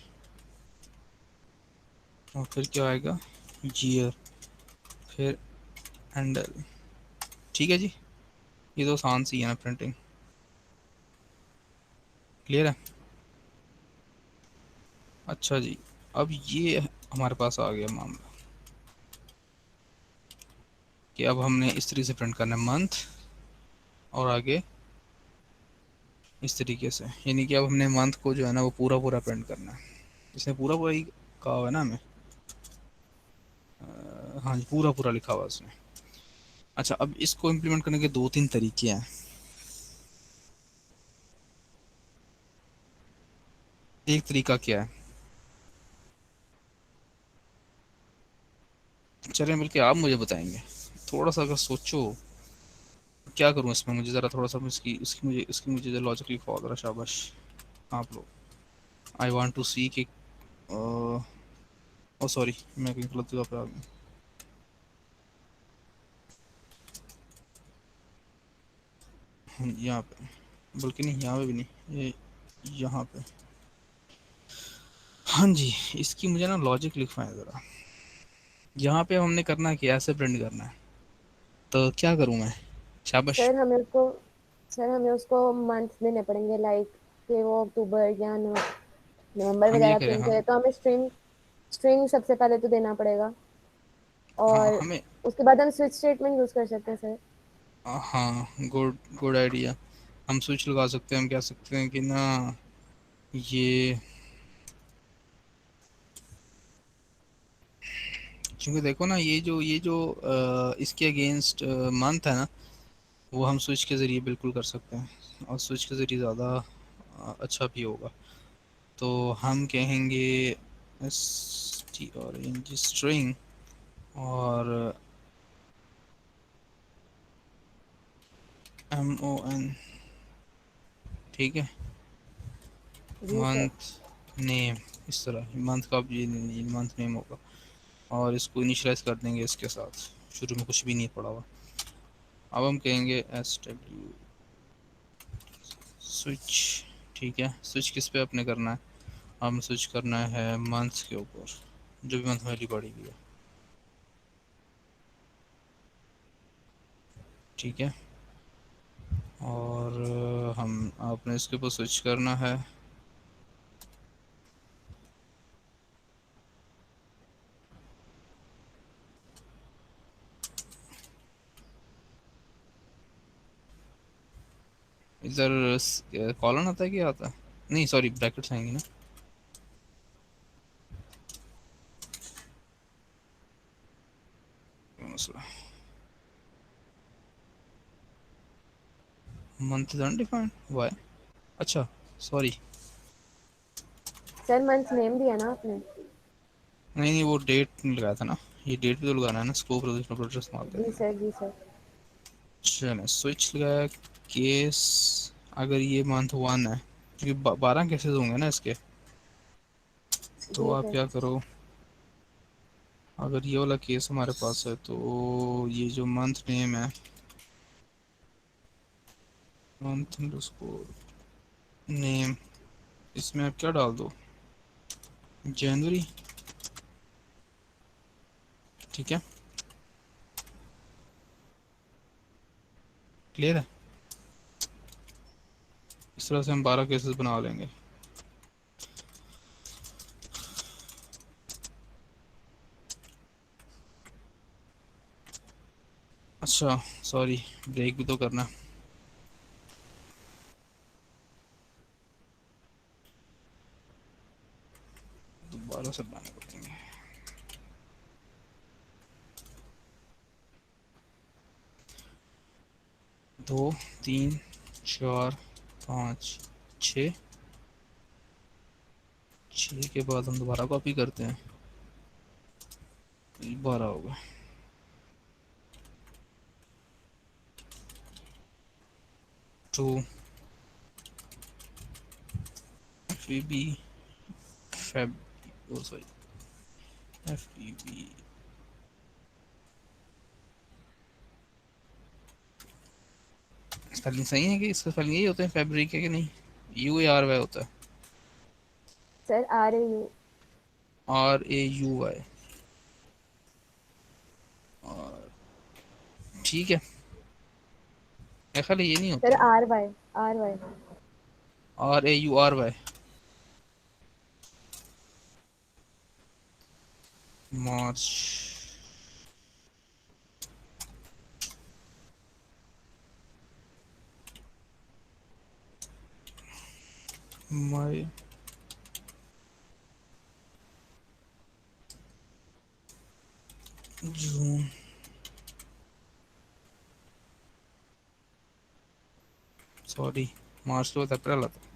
और फिर क्या आएगा, ईयर, फिर हैंडल, ठीक है जी। ये तो आसान सी है ना प्रिंटिंग, क्लियर है। अच्छा जी, अब ये हमारे पास आ गया मामला कि अब हमने इस तरीके से प्रिंट करना है मंथ, और आगे इस तरीके से, यानी कि अब हमने मंथ को जो है ना वो पूरा पूरा प्रिंट करना है। इसने पूरा पूरा ही कहा हुआ है ना हमें, हाँ जी पूरा पूरा लिखा हुआ है उसने। अच्छा, अब इसको इम्प्लीमेंट करने के 2-3 तरीके हैं। एक तरीका क्या है, चलें बल्कि आप मुझे बताएंगे, थोड़ा सा अगर सोचो क्या करूँ इसमें, मुझे ज़रा थोड़ा सा इसकी मुझे लॉजिक लिखवाओ ज़रा, शाबाश आप लोग। आई वांट टू सी कि ओ सॉरी, मैं कहीं गलत जगह पे आ गया। यहाँ पे, बल्कि नहीं यहाँ पे भी नहीं, ये यहाँ पे, हाँ जी, इसकी मुझे ना लॉजिक लिखवाएं ज़रा। यहाँ पे हमने करना है कि ऐसे प्रिंट करना है, तो क्या करूँ मैं, शाबाश। सर हमें उसको सर हमें उसको मंथ देने पड़ेंगे, लाइक कि वो अक्टूबर या नवंबर हम ये वगैरह करें, प्रिंट हाँ करे, तो हमें स्ट्रिंग स्ट्रिंग सबसे पहले तो देना पड़ेगा, हाँ और हमें, उसके बाद हम स्विच स्टेटमेंट यूज कर सकते हैं सर। हाँ गुड गुड आइडिया। हम स्विच लगा सकते हैं, हम कह सकते हैं कि ना ये, क्योंकि देखो ना ये जो इसके अगेंस्ट मंथ है ना, वो हम स्विच के ज़रिए बिल्कुल कर सकते हैं, और स्विच के ज़रिए ज़्यादा अच्छा भी होगा। तो हम कहेंगे string स्ट्रिंग और mon, ठीक है। जी सर। मंथ नेम, इस तरह मंथ का ये मंथ नेम होगा और इसको इनिशियलाइज कर देंगे इसके साथ। शुरू में कुछ भी नहीं पड़ा हुआ। अब हम कहेंगे sw स्विच, ठीक है। स्विच किस पे अपने करना है? हमें स्विच करना है मंथ के ऊपर, जो भी मंथ वैल्यू पड़ी हुई है, ठीक है। और हम आपने इसके ऊपर स्विच करना है इधर कॉलन आता है, क्या आता है? नहीं सॉरी, ब्रैकेट्स आएंगे ना। Month is undefined, why? अच्छा सॉरी, सर मंथ नेम दिया ना आपने। नहीं वो डेट लगाया था ना, ये डेट भी तो लगाना है ना। स्कोप रेजिस्टर इस्तेमाल जी करेंगे। सर जी सर। चलो स्विच लगाया। केस अगर ये मंथ 1 है, क्योंकि 12 केसेस होंगे ना इसके, तो जी आप सर। क्या करो, अगर ये वाला केस हमारे पास है तो ये जो मंथ नेम है, मंथ अंडरस्कोर नेम, इसमें आप क्या डाल दो, जनवरी, ठीक है। क्लियर है? इस तरह से हम 12 केसेस बना लेंगे। अच्छा सॉरी, ब्रेक भी तो करना। दोबारा से बनाने पड़ेंगे। 2 3 4 5 6, 6 के बाद हम दोबारा कॉपी करते हैं, 12 होगा। Two FEB Feb, oh sorry FEB, spelling सही है कि इसका स्पेलिंग यही होता है फैब्रिक है कि नहीं? UARY होता है। Sir RAU। RAUY, और ठीक है। मेरे ख्याल ये नहीं सर होता। RY। RAURY, मार्च, मई, जून, सॉरी मार्च तो अप्रैल आता है।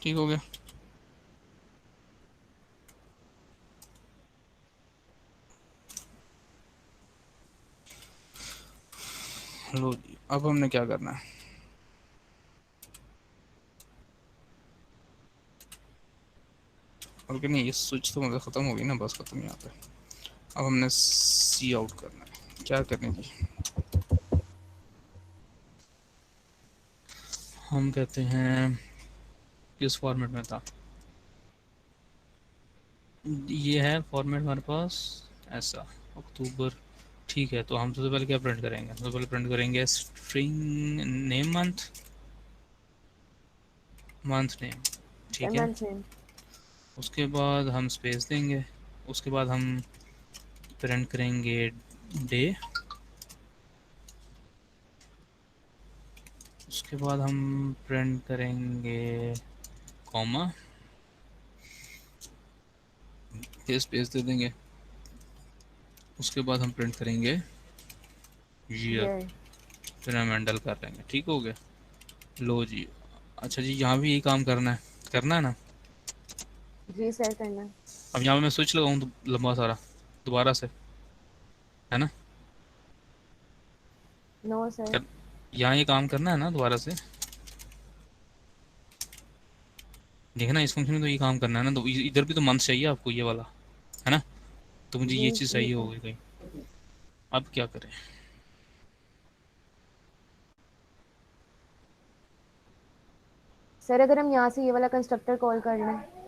ठीक हो गया। लो जी, अब हमने क्या करना है, बल्कि नहीं ये स्विच तो मतलब ख़त्म हो गई ना, बस ख़त्म यहाँ पे। अब हमने सी आउट करना है, क्या करने की हम कहते हैं किस फॉर्मेट में था, ये है फॉर्मेट हमारे पास ऐसा अक्टूबर। ठीक है, तो हम सबसे पहले क्या प्रिंट करेंगे, सबसे पहले प्रिंट करेंगे string name month, month name. ठीक है, मंथ नेम। उसके बाद हम स्पेस देंगे, उसके बाद हम प्रिंट करेंगे डे, उसके बाद हम प्रिंट करेंगे कॉमा, फिर स्पेस दे देंगे, उसके बाद हम प्रिंट करेंगे ईयर, ईयर। फिर हम हैंडल कर लेंगे। ठीक हो गया, लो जी। अच्छा जी, यहाँ भी यही काम करना है ना। जी सर करना। अब यहाँ पे मैं स्विच लगाऊँ तो लंबा सारा दोबारा से, है ना। No sir. कर, यहाँ ये काम करना है ना दोबारा से, देखना इस फंक्शन में तो ये काम करना है ना, तो इधर भी तो मंथ चाहिए आपको ये वाला, है ना। तो मुझे ये जी चीज़ जी चाहिए सर। होगी कहीं। अब क्या करें, सर अगर हम यहाँ से ये वाला कंस्ट्रक्टर कॉल कर लें।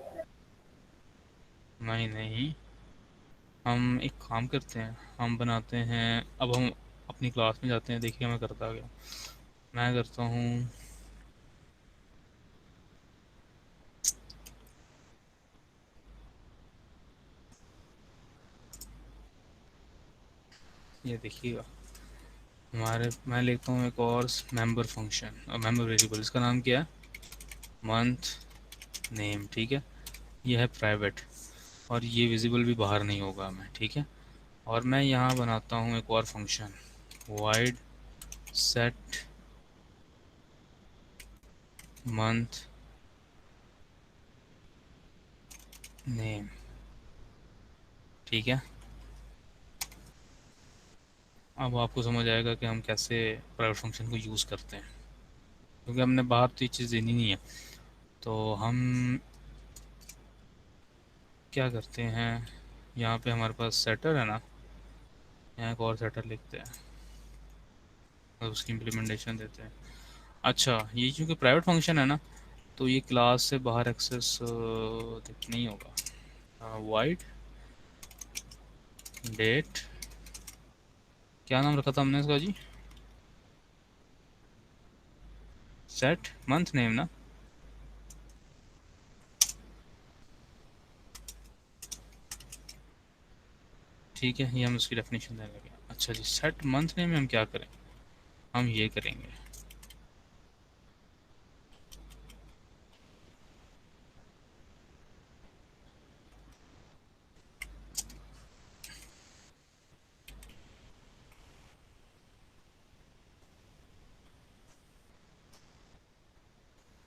नहीं नहीं, हम एक काम करते हैं, हम बनाते हैं, अब हम अपनी क्लास में जाते हैं। देखिए मैं करता गया, मैं करता हूँ ये, देखिएगा हमारे, मैं लिखता हूँ एक और मेंबर फंक्शन और मेंबर वेरिएबल, इसका नाम क्या है, मंथ नेम। ठीक है, ये है प्राइवेट और ये विजिबल भी बाहर नहीं होगा हमें। ठीक है, और मैं यहाँ बनाता हूँ एक और function wide set month name. ठीक है, अब आपको समझ आएगा कि हम कैसे प्राइवेट फंक्शन को यूज़ करते हैं, क्योंकि हमने बाहर तो ये चीज़ देनी नहीं है। तो हम क्या करते हैं, यहाँ पे हमारे पास सेटर है ना, यहाँ एक और सेटर लिखते हैं और उसकी इम्प्लीमेंटेशन देते हैं। अच्छा, ये क्योंकि प्राइवेट फंक्शन है ना, तो ये क्लास से बाहर एक्सेस नहीं होगा। वाइड डेट, क्या नाम रखा था हमने इसका जी, सेट मंथ नेम ना। ठीक है, ये हम उसकी डेफिनेशन देने लगे। अच्छा जी, सेट मंथ नेम में हम क्या करें, हम ये करेंगे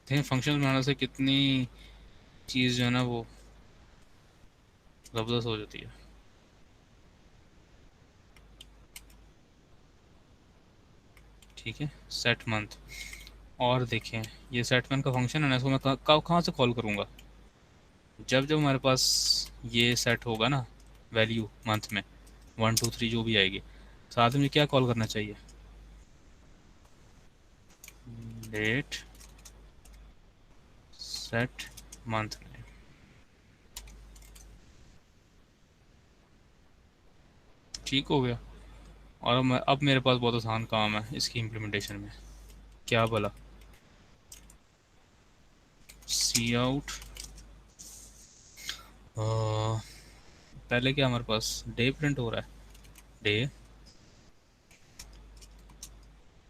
देखें, फंक्शन बनाने से कितनी चीज़ जो है ना वो ज़बरदस्त हो जाती है। ठीक है, सेट मंथ, और देखें ये सेट मंथ का फंक्शन है ना, इसको मैं कहाँ से कॉल करूँगा, जब जब हमारे पास ये सेट होगा ना वैल्यू मंथ में 1 2 3 जो भी आएगी, साथ में मुझे क्या कॉल करना चाहिए, डेट सेट मंथ में। ठीक हो गया, और अब मेरे पास बहुत आसान काम है इसकी इम्प्लीमेंटेशन में। क्या बोला, सी आउट, पहले क्या हमारे पास डे प्रिंट हो रहा है, डे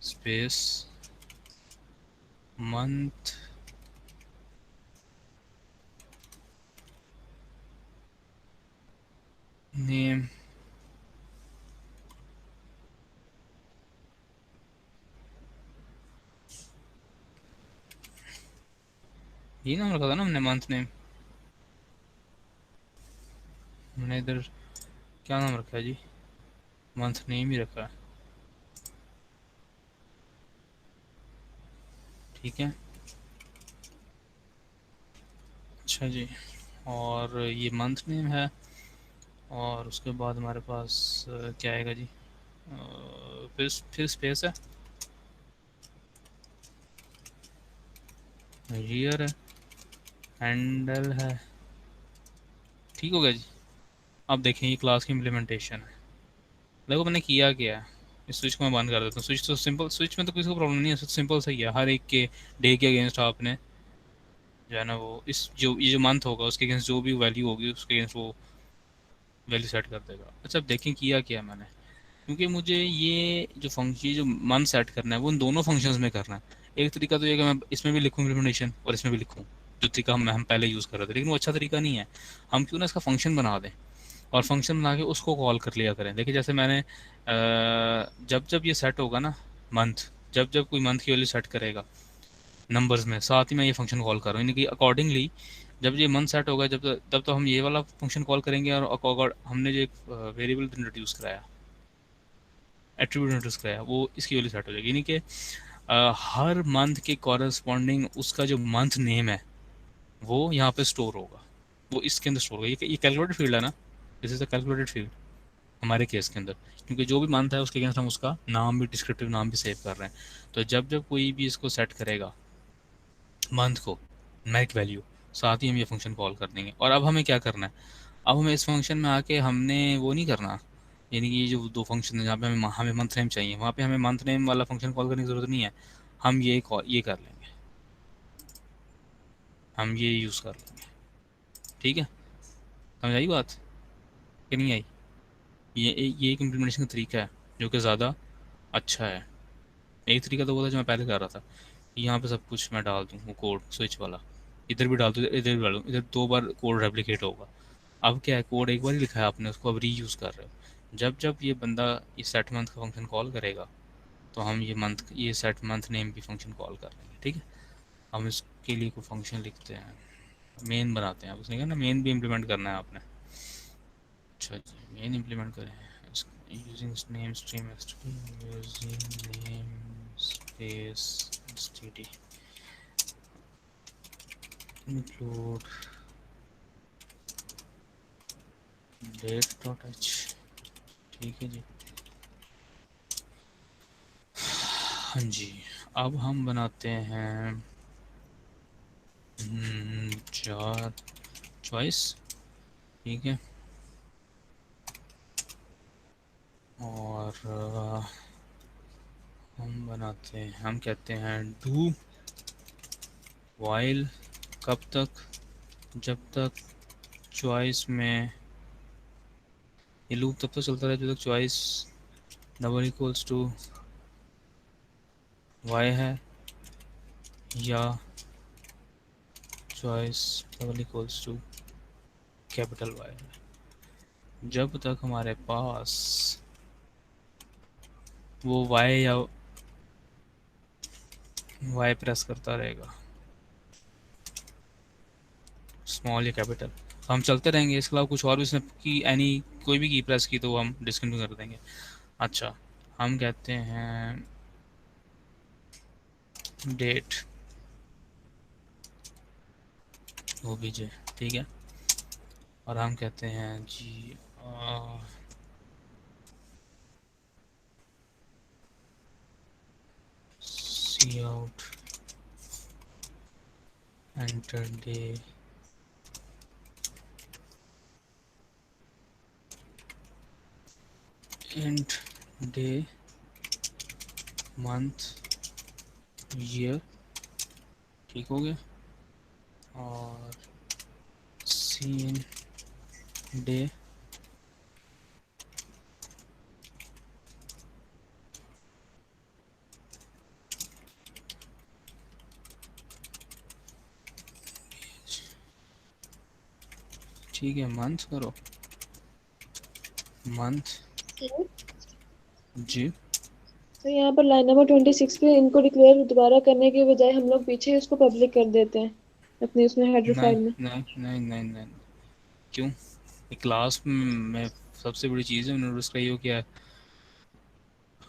स्पेस मंथ नेम, ये नाम रखा था ना हमने मंथ नेम, हमने इधर क्या नाम रखा है जी, मंथ नेम ही रखा है। ठीक है, अच्छा जी, और ये मंथ नेम है, और उसके बाद हमारे पास क्या आएगा जी, फिर स्पेस है, रियर है, हैंडल है। ठीक हो गया जी। अब देखें ये क्लास की इम्प्लीमेंटेशन है। देखो मैंने किया क्या है, इस स्विच को मैं बंद कर देता हूँ। स्विच तो सिंपल, स्विच में तो किसी को प्रॉब्लम नहीं है, सिंपल सही है। हर एक के डे के अगेंस्ट आपने जो है ना वो इस जो ये जो मंथ होगा उसके अगेंस्ट जो भी वैल्यू होगी उसके अगेंस्ट वो वैल्यू सेट कर देगा। अच्छा अब देखें किया क्या है मैंने, क्योंकि मुझे ये जो फंक्शन जो मंथ सेट करना है वो उन दोनों फंक्शंस में करना है। एक तरीका तो ये कि मैं इसमें भी लिखूँ इम्प्लीमेंटेशन और इसमें भी लिखूँ, जो तरीका हम पहले यूज़ कर रहे थे, लेकिन वो अच्छा तरीका नहीं है। हम क्यों ना इसका फंक्शन बना दें और फंक्शन बना के उसको कॉल कर लिया करें। देखिए जैसे मैंने जब जब ये सेट होगा ना मंथ, जब जब कोई मंथ की वैल्यू सेट करेगा नंबर्स में, साथ ही मैं ये फंक्शन कॉल कर रहा हूँ, यानी कि अकॉर्डिंगली जब ये मंथ सेट होगा जब तब तो हम ये वाला फंक्शन कॉल करेंगे। और हमने जो एक वेरिएबल इंट्रोड्यूस कराया, एट्रीब्यूट इंट्रोड्यूस कराया, वो इसकी वैल्यू सेट हो जाएगी। यानी कि हर मंथ के कॉरस्पॉन्डिंग उसका जो मंथ नेम है वो यहाँ पे स्टोर होगा, वो इसके अंदर स्टोर होगा। ये कैलकुलेटेड फील्ड है ना, this is a calculated field हमारे केस के अंदर, क्योंकि जो भी मंथ है उसके अगेंस्ट हम उसका नाम भी, डिस्क्रिप्टिव नाम भी सेव कर रहे हैं। तो जब जब कोई भी इसको सेट करेगा मंथ को मैक वैल्यू, साथ ही हम ये फंक्शन कॉल कर देंगे। और अब हमें क्या करना है, अब हमें इस फंक्शन में आके हमने वो नहीं करना, यानी कि ये जो दो फंक्शन है जहाँ पे हमें हमें मंथ नेम चाहिए, वहाँ पे हमें मंथ नेम वाला फंक्शन कॉल करने की ज़रूरत नहीं है। हम ये कर लेंगे, हम ये यूज़ कर लेंगे। ठीक है, समझ आई बात कि नहीं आई? ये एक इम्प्लीमेंटेशन का तरीका है जो कि ज़्यादा अच्छा है। एक तरीका तो वो था जो मैं पहले कर रहा था, यहाँ पे सब कुछ मैं डाल दूँ वो कोड स्विच वाला, इधर भी डाल दूँ इधर भी डालूँ, इधर दो बार कोड रेप्लिकेट होगा। अब क्या है, कोड एक बार ही लिखा है आपने, उसको अब रीयूज़ कर रहे हो। जब जब ये बंदा ये सेट मंथ का फंक्शन कॉल करेगा तो हम ये सेट मंथ नेम भी फंक्शन कॉल कर लेंगे। ठीक है, हम इसके लिए कोई फंक्शन लिखते हैं, मेन बनाते हैं। अब उसने कहा ना मेन भी इम्प्लीमेंट करना है आपने। अच्छा जी, मेन इम्प्लीमेंट करें using name stream using name space std include date.h। ठीक है जी। हाँ जी, अब हम बनाते हैं 4 चॉइस। ठीक है, और हम बनाते हैं, हम कहते हैं डू वाइल, कब तक, जब तक चॉइस में, ये लूप तब तक चलता रहे जब तक choice double equals to Y है या choice double equals to capital Y है। जब तक हमारे पास वो वाई या वाई प्रेस करता रहेगा, स्मॉल या कैपिटल, हम चलते रहेंगे। इसके अलावा कुछ और भी इसमें की एनी कोई भी की प्रेस की तो वो हम डिस्कंटिन्यू कर देंगे। अच्छा, हम कहते हैं डेट ओबीजे। ठीक है, और हम कहते हैं जी C out enter day and day month year. ठीक हो गया, और सीन डे ठीक है, मंथ करो मंथ जी। तो यहाँ पर लाइन नंबर 26 पे इनको डिक्लेयर दोबारा करने के बजाय हम लोग पीछे इसको पब्लिक कर देते हैं अपनी उसमें हेडर नहीं फाइल में। नहीं नहीं नहीं नहीं, क्यों? एक क्लास में सबसे बड़ी चीज़ है नोटिस का ये क्या है,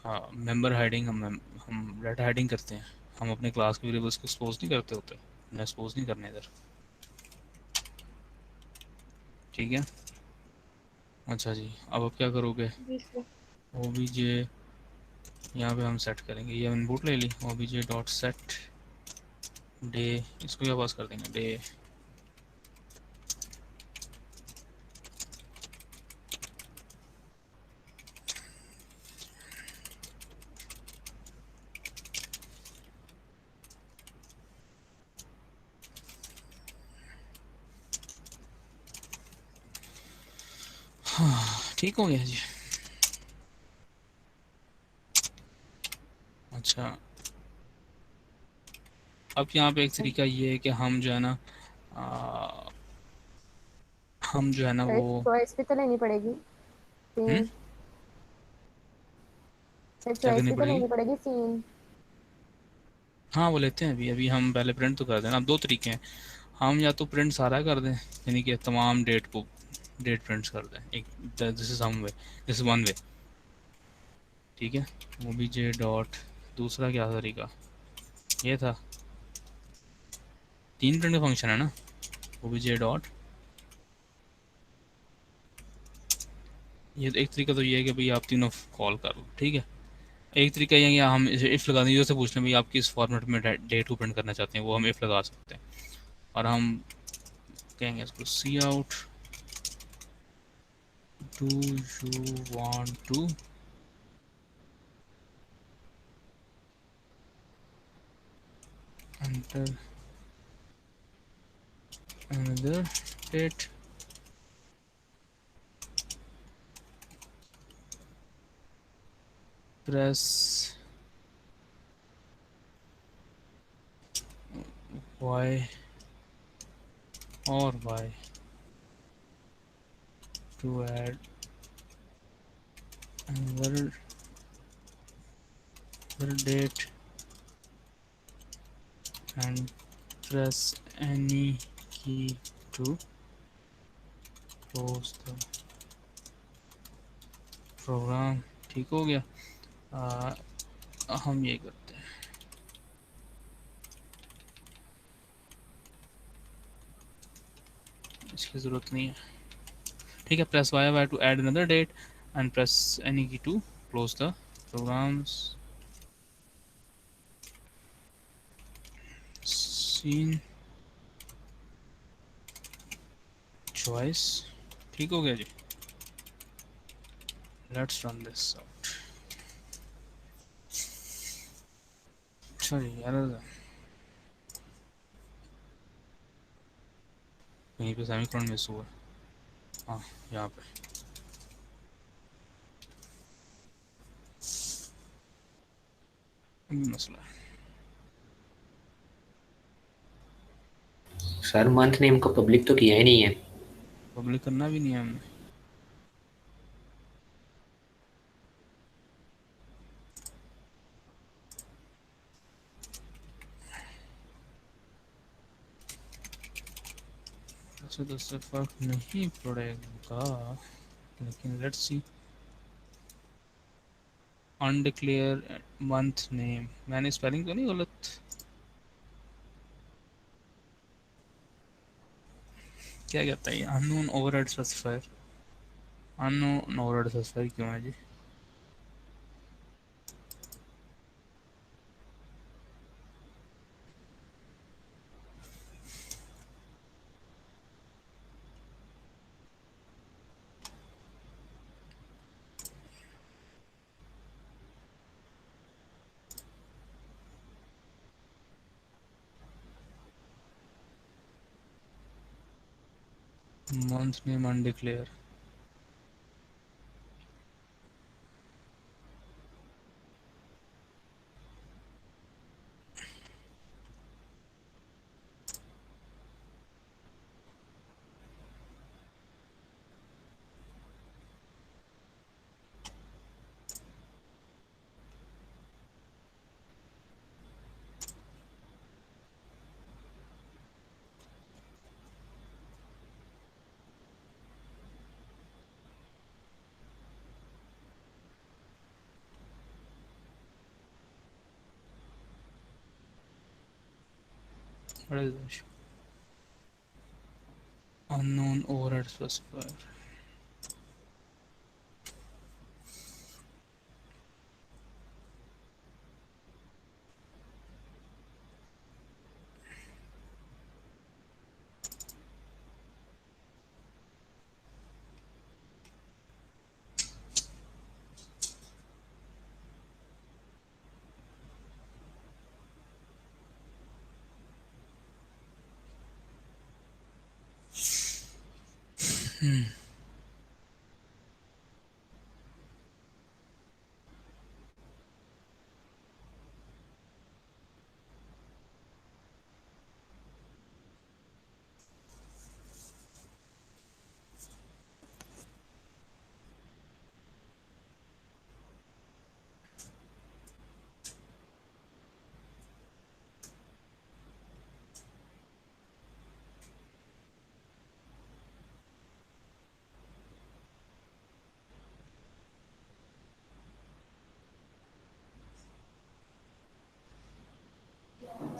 हाँ मेंबर हाइडिंग, हम डाटा हाइडिंग करते हैं। हम अपने क्लास के वेरिएबल्स को एक्सपोज नहीं करते होते, उन्हें एक्सपोज नहीं करने इधर। ठीक है, अच्छा जी, अब आप क्या करोगे? जी सर। ओबीजे यहाँ पे हम सेट करेंगे, ये इनपुट ले ली, ओबीजे डॉट सेट डे, इसको क्या पास कर देंगे, डे। हाँ ठीक हो गया जी। अच्छा, अब यहाँ पे एक तरीका ये है कि हम जो है ना हम जो है ना सर वो चॉइस भी तो लेनी पड़ेगी हम्म, सीन। सर क्या चॉइस करनी भी तो पड़ेगी? लेनी पड़ेगी सीन। हाँ वो लेते हैं, अभी अभी हम पहले प्रिंट तो कर देना। अब दो तरीके हैं, हम या तो प्रिंट सारा कर दें, यानी कि तमाम डेट को डेट प्रिंट कर दें, एक this is some way, this is one way, ठीक है। ओबीजे डॉट, दूसरा क्या तरीका ये था, तीन प्रिंट फंक्शन है ना, ओबीजे डॉट, ये एक तरीका तो ये है कि भाई आप तीनों कॉल कर लो, ठीक है। एक तरीका ये है कि हम इसे इफ़ लगा दें, जैसे पूछ लें भाई आप किस फॉर्मेट में डेट को प्रिंट करना चाहते हैं, वो हम इफ़ लगा सकते हैं। और हम कहेंगे इसको C out, do you want to enter another date, press Y or Y to add another date and press any key to close the program। ठीक हो गया। हम ये करते हैं, इसकी ज़रूरत नहीं है, ठीक है। Press Y Y to add another date and press any key to close the programs. Seen choice, ठीक हो गया जी। Let's run this out. अच्छा जी यार, कहीं पे सेमीकोलन मिस हुआ, हाँ यहाँ पे मसला है। सर मंथ नेम को पब्लिक तो किया ही नहीं है। पब्लिक करना भी नहीं है हमने। अच्छा तो इससे फर्क नहीं पड़ेगा, लेकिन let's see. Undeclared month name, मैंने स्पेलिंग तो नहीं गलत, क्या कहता है ये, unknown overhead specifier, unknown overhead specifier क्यों है जी? Month name undeclared, what is this? Unknown overhead specifier, hmm,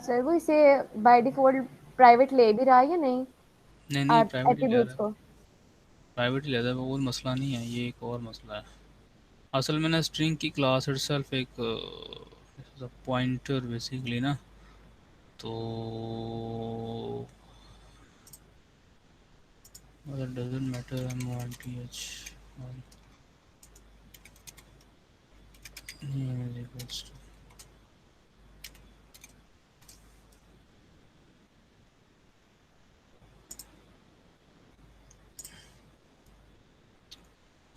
sir वो इसे बाय डिफॉल्ट प्राइवेट ले भी रहा है या नहीं नहीं नहीं प्राइवेट ही ले रहा एट्रीब्यूट्स है, को? प्राइवेट ही ले रहा है, वो मसला नहीं है, ये एक और मसला है। असल में ना स्ट्रिंग की क्लास इटसेल्फ एक पॉइंटर बेसिकली ना, तो it doesn't matter MONTH name is equals to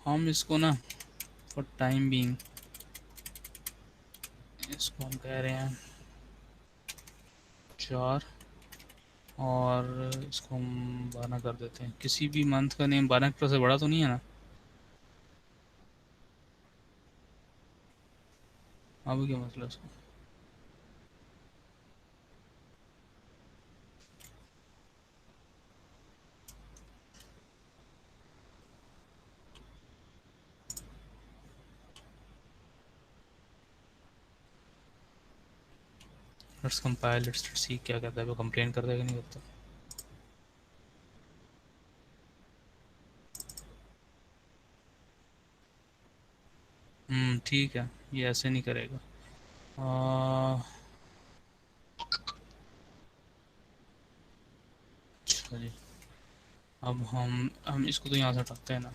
हम इसको ना फॉर टाइम बीइंग इसको हम कह रहे हैं 4 और इसको हम 12 कर देते हैं। किसी भी मंथ का नेम 12 से बड़ा तो नहीं है ना? अब क्या मतलब इसको लेट्स कंपाइल, लेट्स सी क्या कहता है, वो कंप्लेन करता है कि नहीं करता। ठीक है, ये ऐसे नहीं करेगा। अच्छा जी, अब हम इसको तो यहाँ से हटाते हैं ना,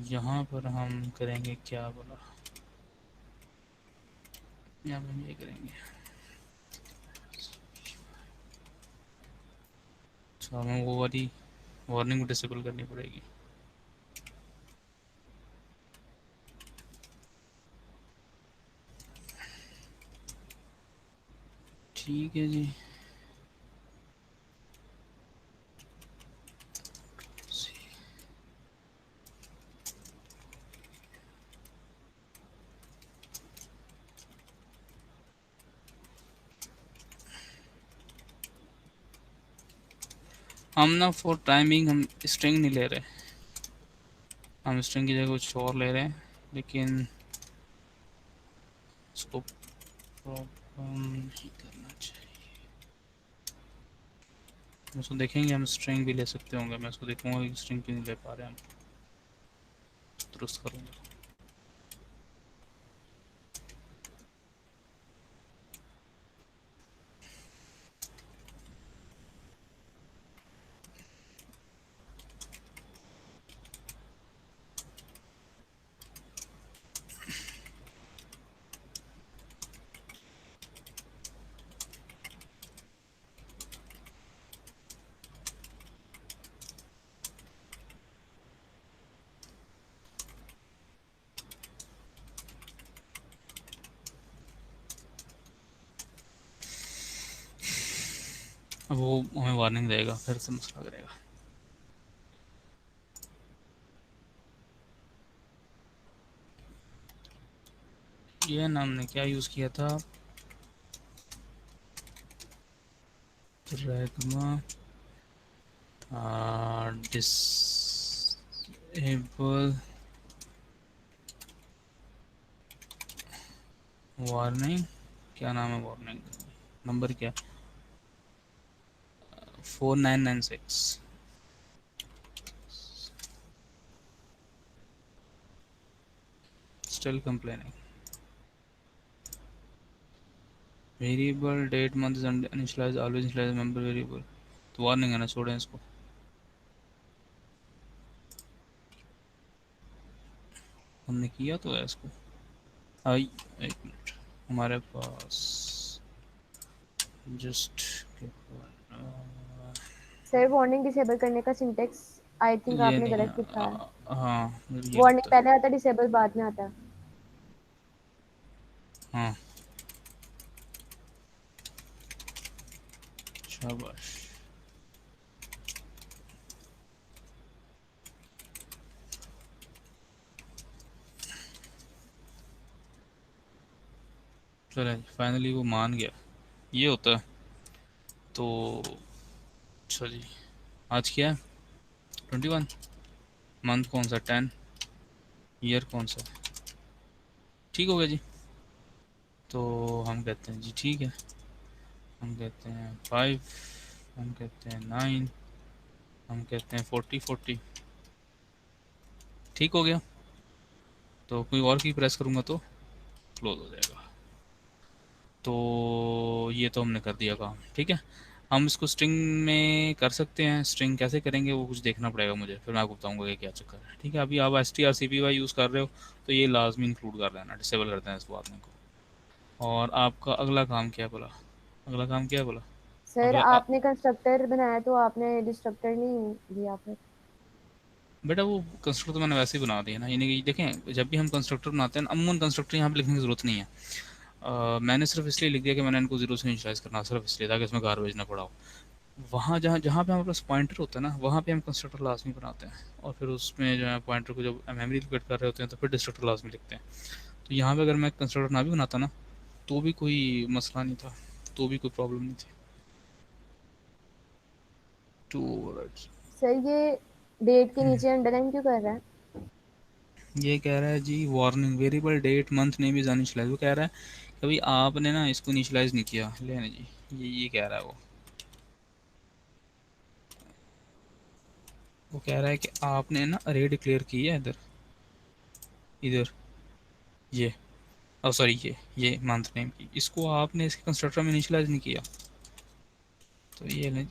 यहाँ पर हम करेंगे क्या बोला, यहाँ पर हम ये करेंगे। अच्छा, हमें वो वाली वार्निंग डिसेबल करनी पड़ेगी। ठीक है जी, हम ना फॉर टाइमिंग हम स्ट्रिंग नहीं ले रहे, हम स्ट्रिंग की जगह कुछ और ले रहे हैं, लेकिन इसको प्रॉब्लम नहीं करना चाहिए। उसको देखेंगे, हम स्ट्रिंग भी ले सकते होंगे, मैं उसको देखूंगा कि स्ट्रिंग क्यों नहीं ले पा रहे हम, दुरुस्त करूँगा। अब वो हमें वार्निंग देगा, फिर से मसला करेगा। ये ना हमने क्या यूज़ किया था, प्रैग्मा डिसेबल वार्निंग, क्या नाम है वार्निंग, नंबर क्या, 4996। Still complaining, variable date month is initialize, always initialize member variable, तो वार्निंग है ना, छोड़ें इसको। हमने किया तो है इसको। आई एक मिनट, हमारे पास जस्ट सर वार्निंग डिसेबल करने का सिंटेक्स आई थिंक ये आपने नहीं गलत लिखा है। हाँ ये वार्निंग लगता है। पहले आता है, डिसेबल बाद में आता है। हाँ शाबाश। चले फाइनली वो मान गया, ये होता है। तो अच्छा जी, आज क्या है 21, मंथ कौन सा 10, ईयर कौन सा, ठीक हो गया जी। तो हम कहते हैं जी ठीक है, हम कहते हैं 5, हम कहते हैं 9, हम कहते हैं 40, ठीक हो गया। तो कोई और की प्रेस करूँगा तो क्लोज हो जाएगा। तो ये तो हमने कर दिया काम, ठीक है। हम इसको स्ट्रिंग में कर सकते हैं, स्ट्रिंग कैसे करेंगे वो कुछ देखना पड़ेगा मुझे, फिर मैं आपको बताऊंगा कि क्या चक्कर है, ठीक है। अभी आप strcpy यूज़ कर रहे हो तो ये लाजमी इंक्लूड कर लेना, डिसेबल करते हैं इस बात में को। और आपका अगला काम क्या है बोला, अगला काम क्या है बोला? सर अगला आपने कंस्ट्रक्टर बनाया तो आपने डिस्ट्रक्टर नहीं दिया फिर। बेटा वो कंस्ट्रक्टर तो मैंने वैसे ही बना दिया ना, यानी कि देखें जब भी हम कंस्ट्रक्टर बनाते हैं ना, अमूमन कंस्ट्रक्टर यहाँ पे लिखने की ज़रूरत नहीं है। मैंने सिर्फ इसलिए लिख दिया कि मैंने इनको जीरो से इनिशियलाइज करना, सिर्फ इसलिए ताकि इसमें गार्बेज ना पड़ा हो। वहाँ जहाँ जहाँ पे हमारे पास पॉइंटर होता है ना, वहाँ पे हम कंस्ट्रक्टर लाजमी बनाते हैं, और फिर उसमें जो है पॉइंटर को जब मेमोरी लोकेट कर रहे होते हैं तो फिर डिस्ट्रक्टर लाजमी लिखते हैं। तो यहाँ पे अगर मैं कंस्ट्रक्टर ना भी बनाता ना तो भी कोई मसला नहीं था, तो भी कोई प्रॉब्लम नहीं थी। टू सर ये डेट के नीचे अंडरलाइन क्यों कर रहा है? ये कह रहा है जी warning variable date month name is uninitialized, वो कह रहा है कि भाई आपने ना इसको इनिशियलाइज नहीं किया, लेना जी, ये कह रहा है वो कह रहा है कि आपने ना अरे डिक्लेयर की है इधर, इधर ये सॉरी ये मंथ नेम की, इसको आपने इसके कंस्ट्रक्टर में इनिशियलाइज नहीं किया। तो ये नहीं,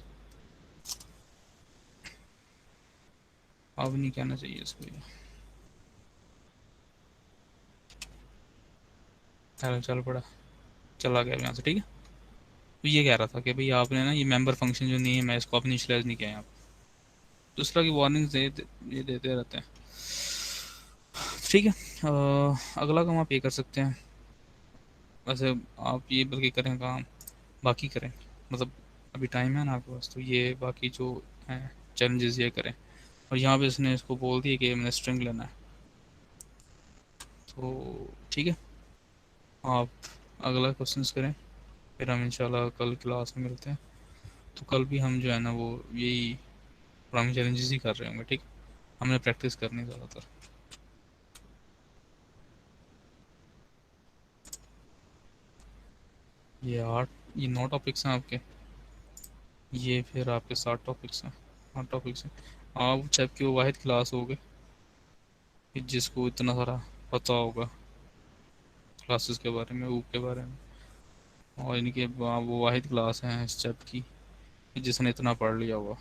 अब नहीं कहना चाहिए इसको ये। चल पड़ा, चला गया यहाँ से, ठीक है। तो ये कह रहा था कि भाई आपने ना ये मेंबर फंक्शन जो नेम है इसको आप इनिशियलाइज नहीं किया यहाँ पे। तो इस तरह की वार्निंग्स ये देते रहते हैं, ठीक है। अगला काम आप ये कर सकते हैं, वैसे आप ये बल्कि करें काम बाकी करें, मतलब अभी टाइम है ना आपके पास, तो ये बाकी जो हैं चैलेंजेस ये करें। और यहाँ पे इसने इसको बोल दिया कि मैंने स्ट्रिंग लेना है, तो ठीक है आप अगला क्वेश्चंस करें, फिर हम इंशाल्लाह कल क्लास में मिलते हैं। तो कल भी हम जो है ना वो यही प्रोग्रामिंग चैलेंजेस ही कर रहे होंगे, ठीक। हमने प्रैक्टिस करनी ज़्यादातर। ये 9 टॉपिक्स हैं आपके, ये फिर आपके 7 टॉपिक्स हैं, 8 टॉपिक्स हैं। आप जबकि वो वाहिद क्लास हो गए कि जिसको इतना सारा पता होगा क्लासेस के बारे में, ऊप के बारे में, और इनके वो वाहिद क्लास हैं इस चैप की कि जिसने इतना पढ़ लिया हुआ,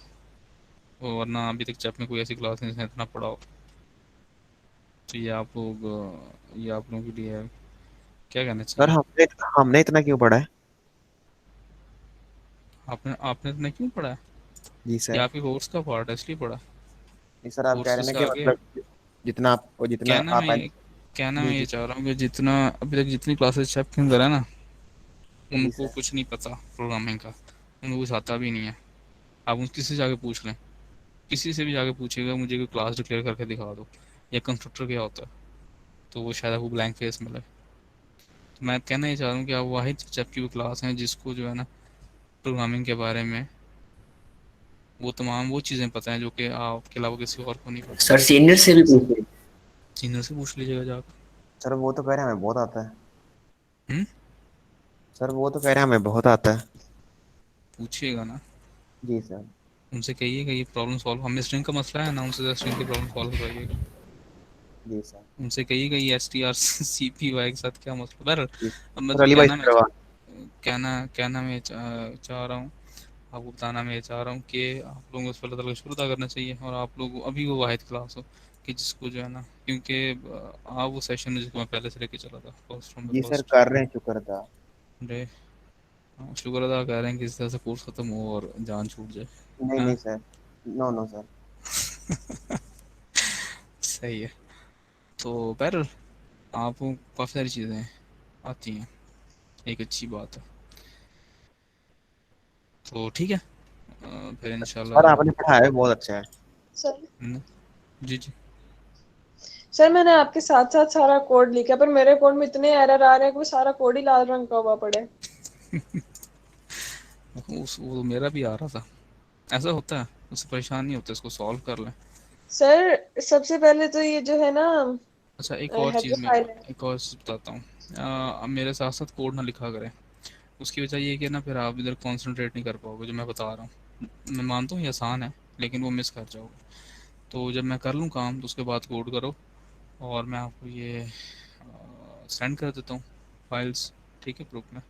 वरना अभी तक चैप में कोई ऐसी क्लास नहीं जिसने इतना पढ़ा हो। तो ये आप लोगों के लिए है। क्या कहना सर चाहिए? हमने हमने इतना क्यों पढ़ा है? आपने आपने इतना क्यों पढ़ा है? जी ये सर। आपके कोर्स का पार्ट है इसलिए पढ़ा। नहीं सर, आप कह रहे कोर्सेज हैं ना से कि आगे मतलब जितना कहना आप मैं कहना मैं जी ये जी चाह रहा हूँ कि जितना अभी तक जितनी क्लासेस चैप के अंदर है ना, जी उनको सर। कुछ नहीं पता प्रोग्रामिंग का, उनको कुछ आता भी नहीं है। आप उन किसी से जाके पूछ लें, किसी से भी जाके पूछिएगा मुझे कोई क्लास डिक्लेयर करके दिखा दो या कंस्ट्रक्टर क्या होता है, तो वो शायद आपको ब्लैंक फेस मिले। तो मैं कहना ये चाह रहा हूँ कि आप वाहिद चैप की वो क्लास हैं जिसको जो है ना प्रोग्रामिंग के बारे में वो तमाम वो चीज़ें पता हैं जो कि आपके अलावा किसी और को नहीं पता। सर सीनियर से भी पूछे। सीनियर से पूछ लीजिएगा जाकर। सर वो तो कह रहे हैं हमें बहुत आता है। हम्म, सर वो तो कह रहे हैं हमें बहुत आता है। पूछिएगा ना, जी सर। उनसे कहिएगा ये प्रॉब्लम सॉल्व, हमें स्ट्रिंग का मसला है ना, उनसे स्ट्रिंग की प्रॉब्लम सॉल्व करवाइएगा। जी सर। उनसे कहिएगा ये strcpy के साथ क्या मसला। बहरहाल जी अब सर, मतलब अली भाई से करवा। कहना मैं चाह रहा हूँ, आपको बताना मैं ये चाह रहा हूँ कि आप लोगों को उस पर अल्लाह ताला का शुक्र अदा करना चाहिए, और आप लोग अभी वो वाहिद क्लास हो कि जिसको जो है ना, क्योंकि आप वो सेशन में जिसको मैं पहले से लेके चला था फर्स्ट फ्रॉम द जी सर, फर्स्ट कर रहे हैं शुक्र था। डे। शुक्र अदा कर रहे हैं कि इस तरह से कोर्स ख़त्म हो और जान छूट जाए। नहीं हाँ नहीं सर, नो नो सर। सही है। तो बहरहाल आपको काफ़ी सारी चीज़ें आती हैं, एक अच्छी बात है। तो ठीक है, फिर सर इंशाल्लाह। आपने पढ़ाया है बहुत अच्छा है। सर जी जी। सर मैंने आपके साथ साथ सारा कोड लिखा, पर मेरे कोड में इतने एरर आ रहे हैं कि वो सारा कोड ही लाल रंग का हुआ पड़े। वो मेरा भी आ रहा था, ऐसा होता है, उससे परेशान नहीं होते, इसको सॉल्व कर लें। सर सबसे पहले तो ये जो है ना अच्छा, एक और हेडर चीज़ मैं, फाइल है। एक और चीज़ बताता हूँ। अब मेरे साथ साथ कोड ना लिखा करें, उसकी वजह ये है कि ना फिर आप इधर कंसंट्रेट नहीं कर पाओगे। जो मैं बता रहा हूँ, मैं मानता हूँ ये आसान है, लेकिन वो मिस कर जाओगे। तो जब मैं कर लूँ काम तो उसके बाद कोड करो, और मैं आपको ये सेंड कर देता हूँ फाइल्स, ठीक है, ग्रुप में।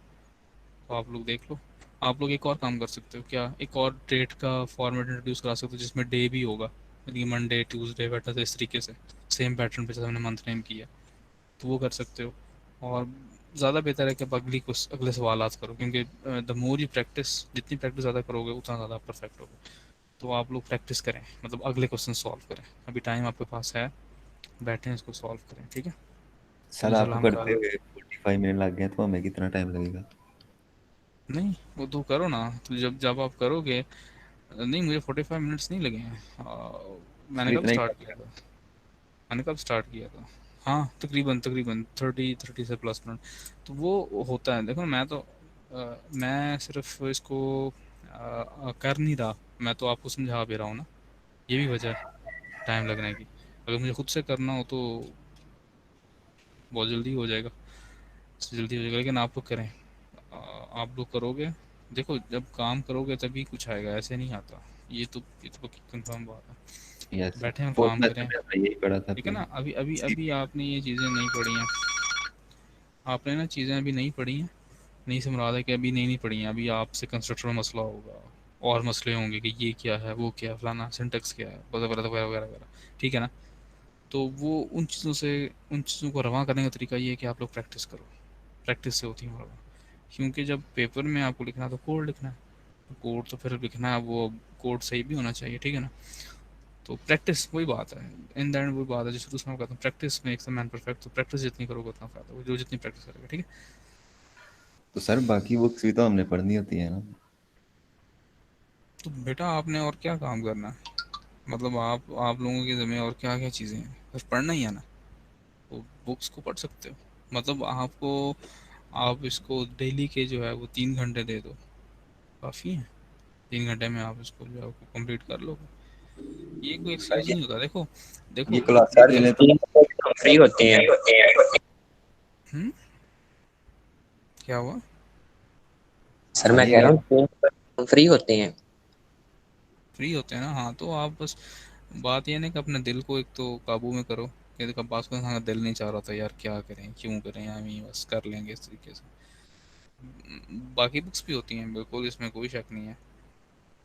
तो आप लोग देख लो। आप लोग एक और काम कर सकते हो क्या, एक और डेट का फॉर्मेट इंट्रोड्यूस करा सकते हो जिसमें डे भी होगा, यानी मंडे ट्यूसडे वेडनेसडे, इस तरीके से सेम पैटर्न पे जैसे हमने मंथ नेम किया, तो वो कर सकते हो। और ज़्यादा बेहतर है कि आप अगले सवाल करो, क्योंकि द मोर यू प्रैक्टिस, जितनी प्रैक्टिस ज़्यादा करोगे उतना ज़्यादा परफेक्ट होगे। तो आप लोग प्रैक्टिस करें, मतलब अगले क्वेश्चन सॉल्व करें। अभी टाइम आपके पास है, बैठें इसको सॉल्व करें, ठीक है। सर आपको इंशाल्लाह हम करते कल, हुए 45 मिनट लग गए, तो हमें कितना टाइम लगेगा? नहीं वो तो करो ना, तो जब जब आप करोगे, नहीं मुझे 45 मिनट्स नहीं लगे हैं। मैंने सर कब इतना ही स्टार्ट करते किया हैं। था, मैंने कब स्टार्ट किया था? हाँ, तकरीबन तकरीबन 30 से प्लस मिनट। तो वो होता है, देखो मैं तो मैं सिर्फ इसको कर नहीं रहा, मैं तो आपको समझा भी रहा हूँ ना, ये भी वजह है टाइम लगने की। अगर मुझे खुद से करना हो तो बहुत जल्दी हो जाएगा, इससे जल्दी हो जाएगा, लेकिन आप लोग करें। आप लोग करोगे, देखो जब काम करोगे तभी कुछ आएगा, ऐसे नहीं आता। ये तो पक्की कंफर्म बात है। तो यस सर, बैठे हम फोर्थ काम सेमेस्टर करें, में हमने यही पढ़ा था ठीक है फिर। ना। अभी अभी अभी आपने ये चीज़ें नहीं पढ़ी हैं, आपने ना चीज़ें अभी नहीं पढ़ी हैं, नहीं से मुराद है कि अभी नहीं नहीं पढ़ी हैं। अभी आपसे कंस्ट्रक्शन में मसला होगा, और मसले होंगे कि ये क्या है, वो क्या है, फलाना सिंटेक्स क्या है, वगैरह वगैरह वगैरह वगैरह, ठीक है ना। तो वो उन चीज़ों को रवा करने का तरीका ये है कि आप लोग प्रैक्टिस करो, प्रैक्टिस से होती है रवा। क्योंकि जब पेपर में आपको लिखना है तो कोड लिखना है, तो कोड तो फिर लिखना है, वो कोड सही भी होना चाहिए, ठीक है ना। तो प्रैक्टिस वही बात है, इन द एंड वही बात है जो शुरू से मैं कहता हूँ, practice makes a man perfect. तो प्रैक्टिस जितनी करोगे उतना फायदा होगा, जो जितनी प्रैक्टिस करेगा, ठीक है। तो सर बाकी बुक्स भी तो हमने पढ़नी होती है ना? तो बेटा आपने और क्या काम करना है, मतलब आप लोगों के ज़िम्मे और क्या क्या चीज़ें हैं, बस पढ़ना ही है ना। तो बुक्स को पढ़ सकते हो, मतलब आपको, आप इसको डेली के जो है वो 3 घंटे दे दो, काफ़ी है। 3 घंटे में आप इसको जो है कंप्लीट कर लोगे, ये कोई एक्सक्यूज़ नहीं होता। देखो ये देखो क्लासेस जो है तीन फ्री होती हैं। हम्म, क्या हुआ? सर सर मैं ये कह रहा हूँ फ्री होती हैं। फ्री होते हैं ना, हाँ। तो आप बस, बात ये नहीं कि अपने दिल को एक तो काबू में करो, कि कब पास में हाँ दिल नहीं चाह रहा था यार, क्या करें क्यों करें, हम ही बस कर लेंगे इस तरीके से। बाकी बुक्स भी होती हैं बिल्कुल, इसमें कोई शक नहीं है।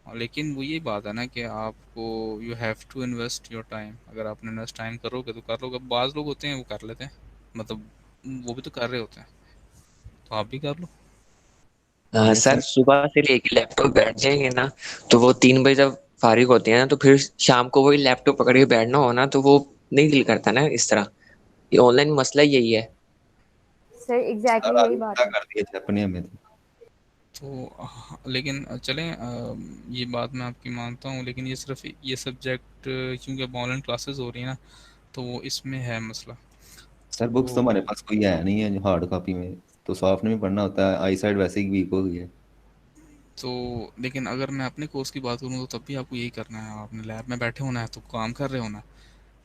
लेकिन वो ये बात है ना कि आपको, you have to invest your time. अगर आपने इन्वेस्ट टाइम करोगे तो कर लोगे। बाज़ लोग होते हैं वो कर लेते हैं, मतलब वो भी तो कर रहे होते हैं, तो आप भी कर लो। Yes sir sir. सुबह से लेके लैपटॉप बैठ जाएंगे ना, तो वो 3 बजे जब फारिग होते हैं ना, तो फिर शाम को वही लैपटॉप पकड़ के बैठना हो ना, तो वो नहीं दिल करता ना इस तरह। ये ऑनलाइन मसला यही है। सर सर एग्जैक्टली यही आगे बात क्या है। कर दिया जापानी हमें तो। तो लेकिन चलें, ये बात मैं आपकी मानता हूँ, लेकिन ये सिर्फ ये सब्जेक्ट, क्योंकि अब ऑनलाइन क्लासेस हो रही हैं ना, तो वो इसमें है मसला। सर बुक्स तो हमारे तो पास कोई है नहीं है जो हार्ड कॉपी में, तो सॉफ्ट में भी पढ़ना होता है, आई साइड वैसे ही वीक हो गई है। तो लेकिन अगर मैं अपने कोर्स की बात करूँ तो तब भी आपको यही करना है, आपने लैब में बैठे होना है, तो काम कर रहे होना है।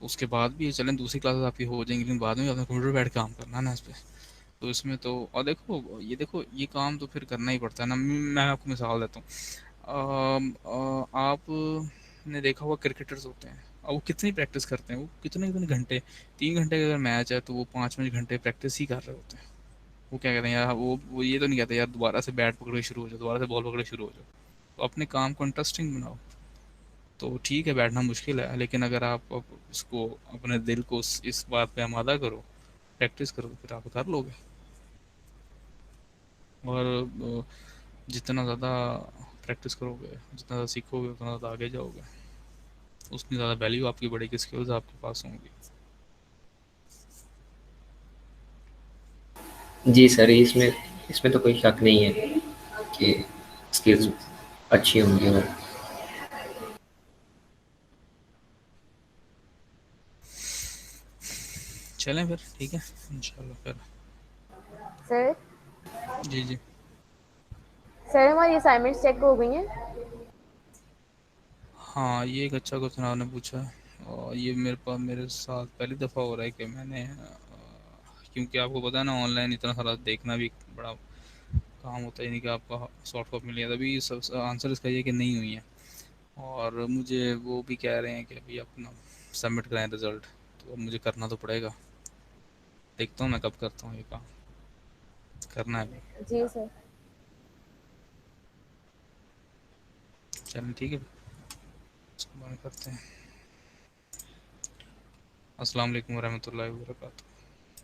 उसके बाद भी ये चलें दूसरी क्लासेस आपकी हो जाएंगी, लेकिन बाद में भी आपने कंप्यूटर बैठ के काम करना है ना इस पे। तो इसमें तो, और देखो ये काम तो फिर करना ही पड़ता है ना। मैं आपको मिसाल देता हूँ, आपने देखा होगा क्रिकेटर्स होते हैं, और वो कितनी प्रैक्टिस करते हैं, वो कितने कितने घंटे, 3 घंटे का अगर मैच है तो वो 5 5 घंटे प्रैक्टिस ही कर रहे होते हैं। वो क्या कहते हैं यार, वो ये तो नहीं कहते यार दोबारा से बैट पकड़ के शुरू हो जाओ, दोबारा से बॉल पकड़ के शुरू हो जाओ। तो अपने काम को इंटरेस्टिंग बनाओ। तो ठीक है, बैठना मुश्किल है, लेकिन अगर आप इसको, अपने दिल को इस बात पे आमादा करो, प्रैक्टिस करो, फिर आप कर लोगे। और जितना ज़्यादा प्रैक्टिस करोगे, जितना ज़्यादा सीखोगे, उतना ज़्यादा आगे जाओगे। उतनी ज़्यादा वैल्यू आपकी बढ़ेगी, स्किल्स आपके पास होंगी। जी सर, इसमें इसमें तो कोई शक नहीं है कि स्किल्स अच्छी होंगी। और चलें फिर, ठीक है इंशाल्लाह फिर। सर जी जी। सर हमारी असाइनमेंट्स चेक हो गई हैं। हाँ, ये एक अच्छा क्वेश्चन आपने पूछा है, और ये मेरे साथ पहली दफ़ा हो रहा है कि मैंने क्योंकि आपको पता है ना, ऑनलाइन इतना सारा देखना भी बड़ा काम होता है, नहीं कि आपका सॉफ्ट कॉपी मिल गया, तभी सब आंसर इसका ये कि नहीं हुई है। और मुझे वो भी कह रहे हैं कि अभी अपना सबमिट कराएं रिज़ल्ट, तो अब मुझे करना तो पड़ेगा। देखता हूँ मैं कब करता हूँ ये काम, करना है अभी। जी सर। चलें ठीक है, इसको बंद करते हैं। अस्सलाम वालेकुम वरहमतुल्लाहि वबरकातुहू।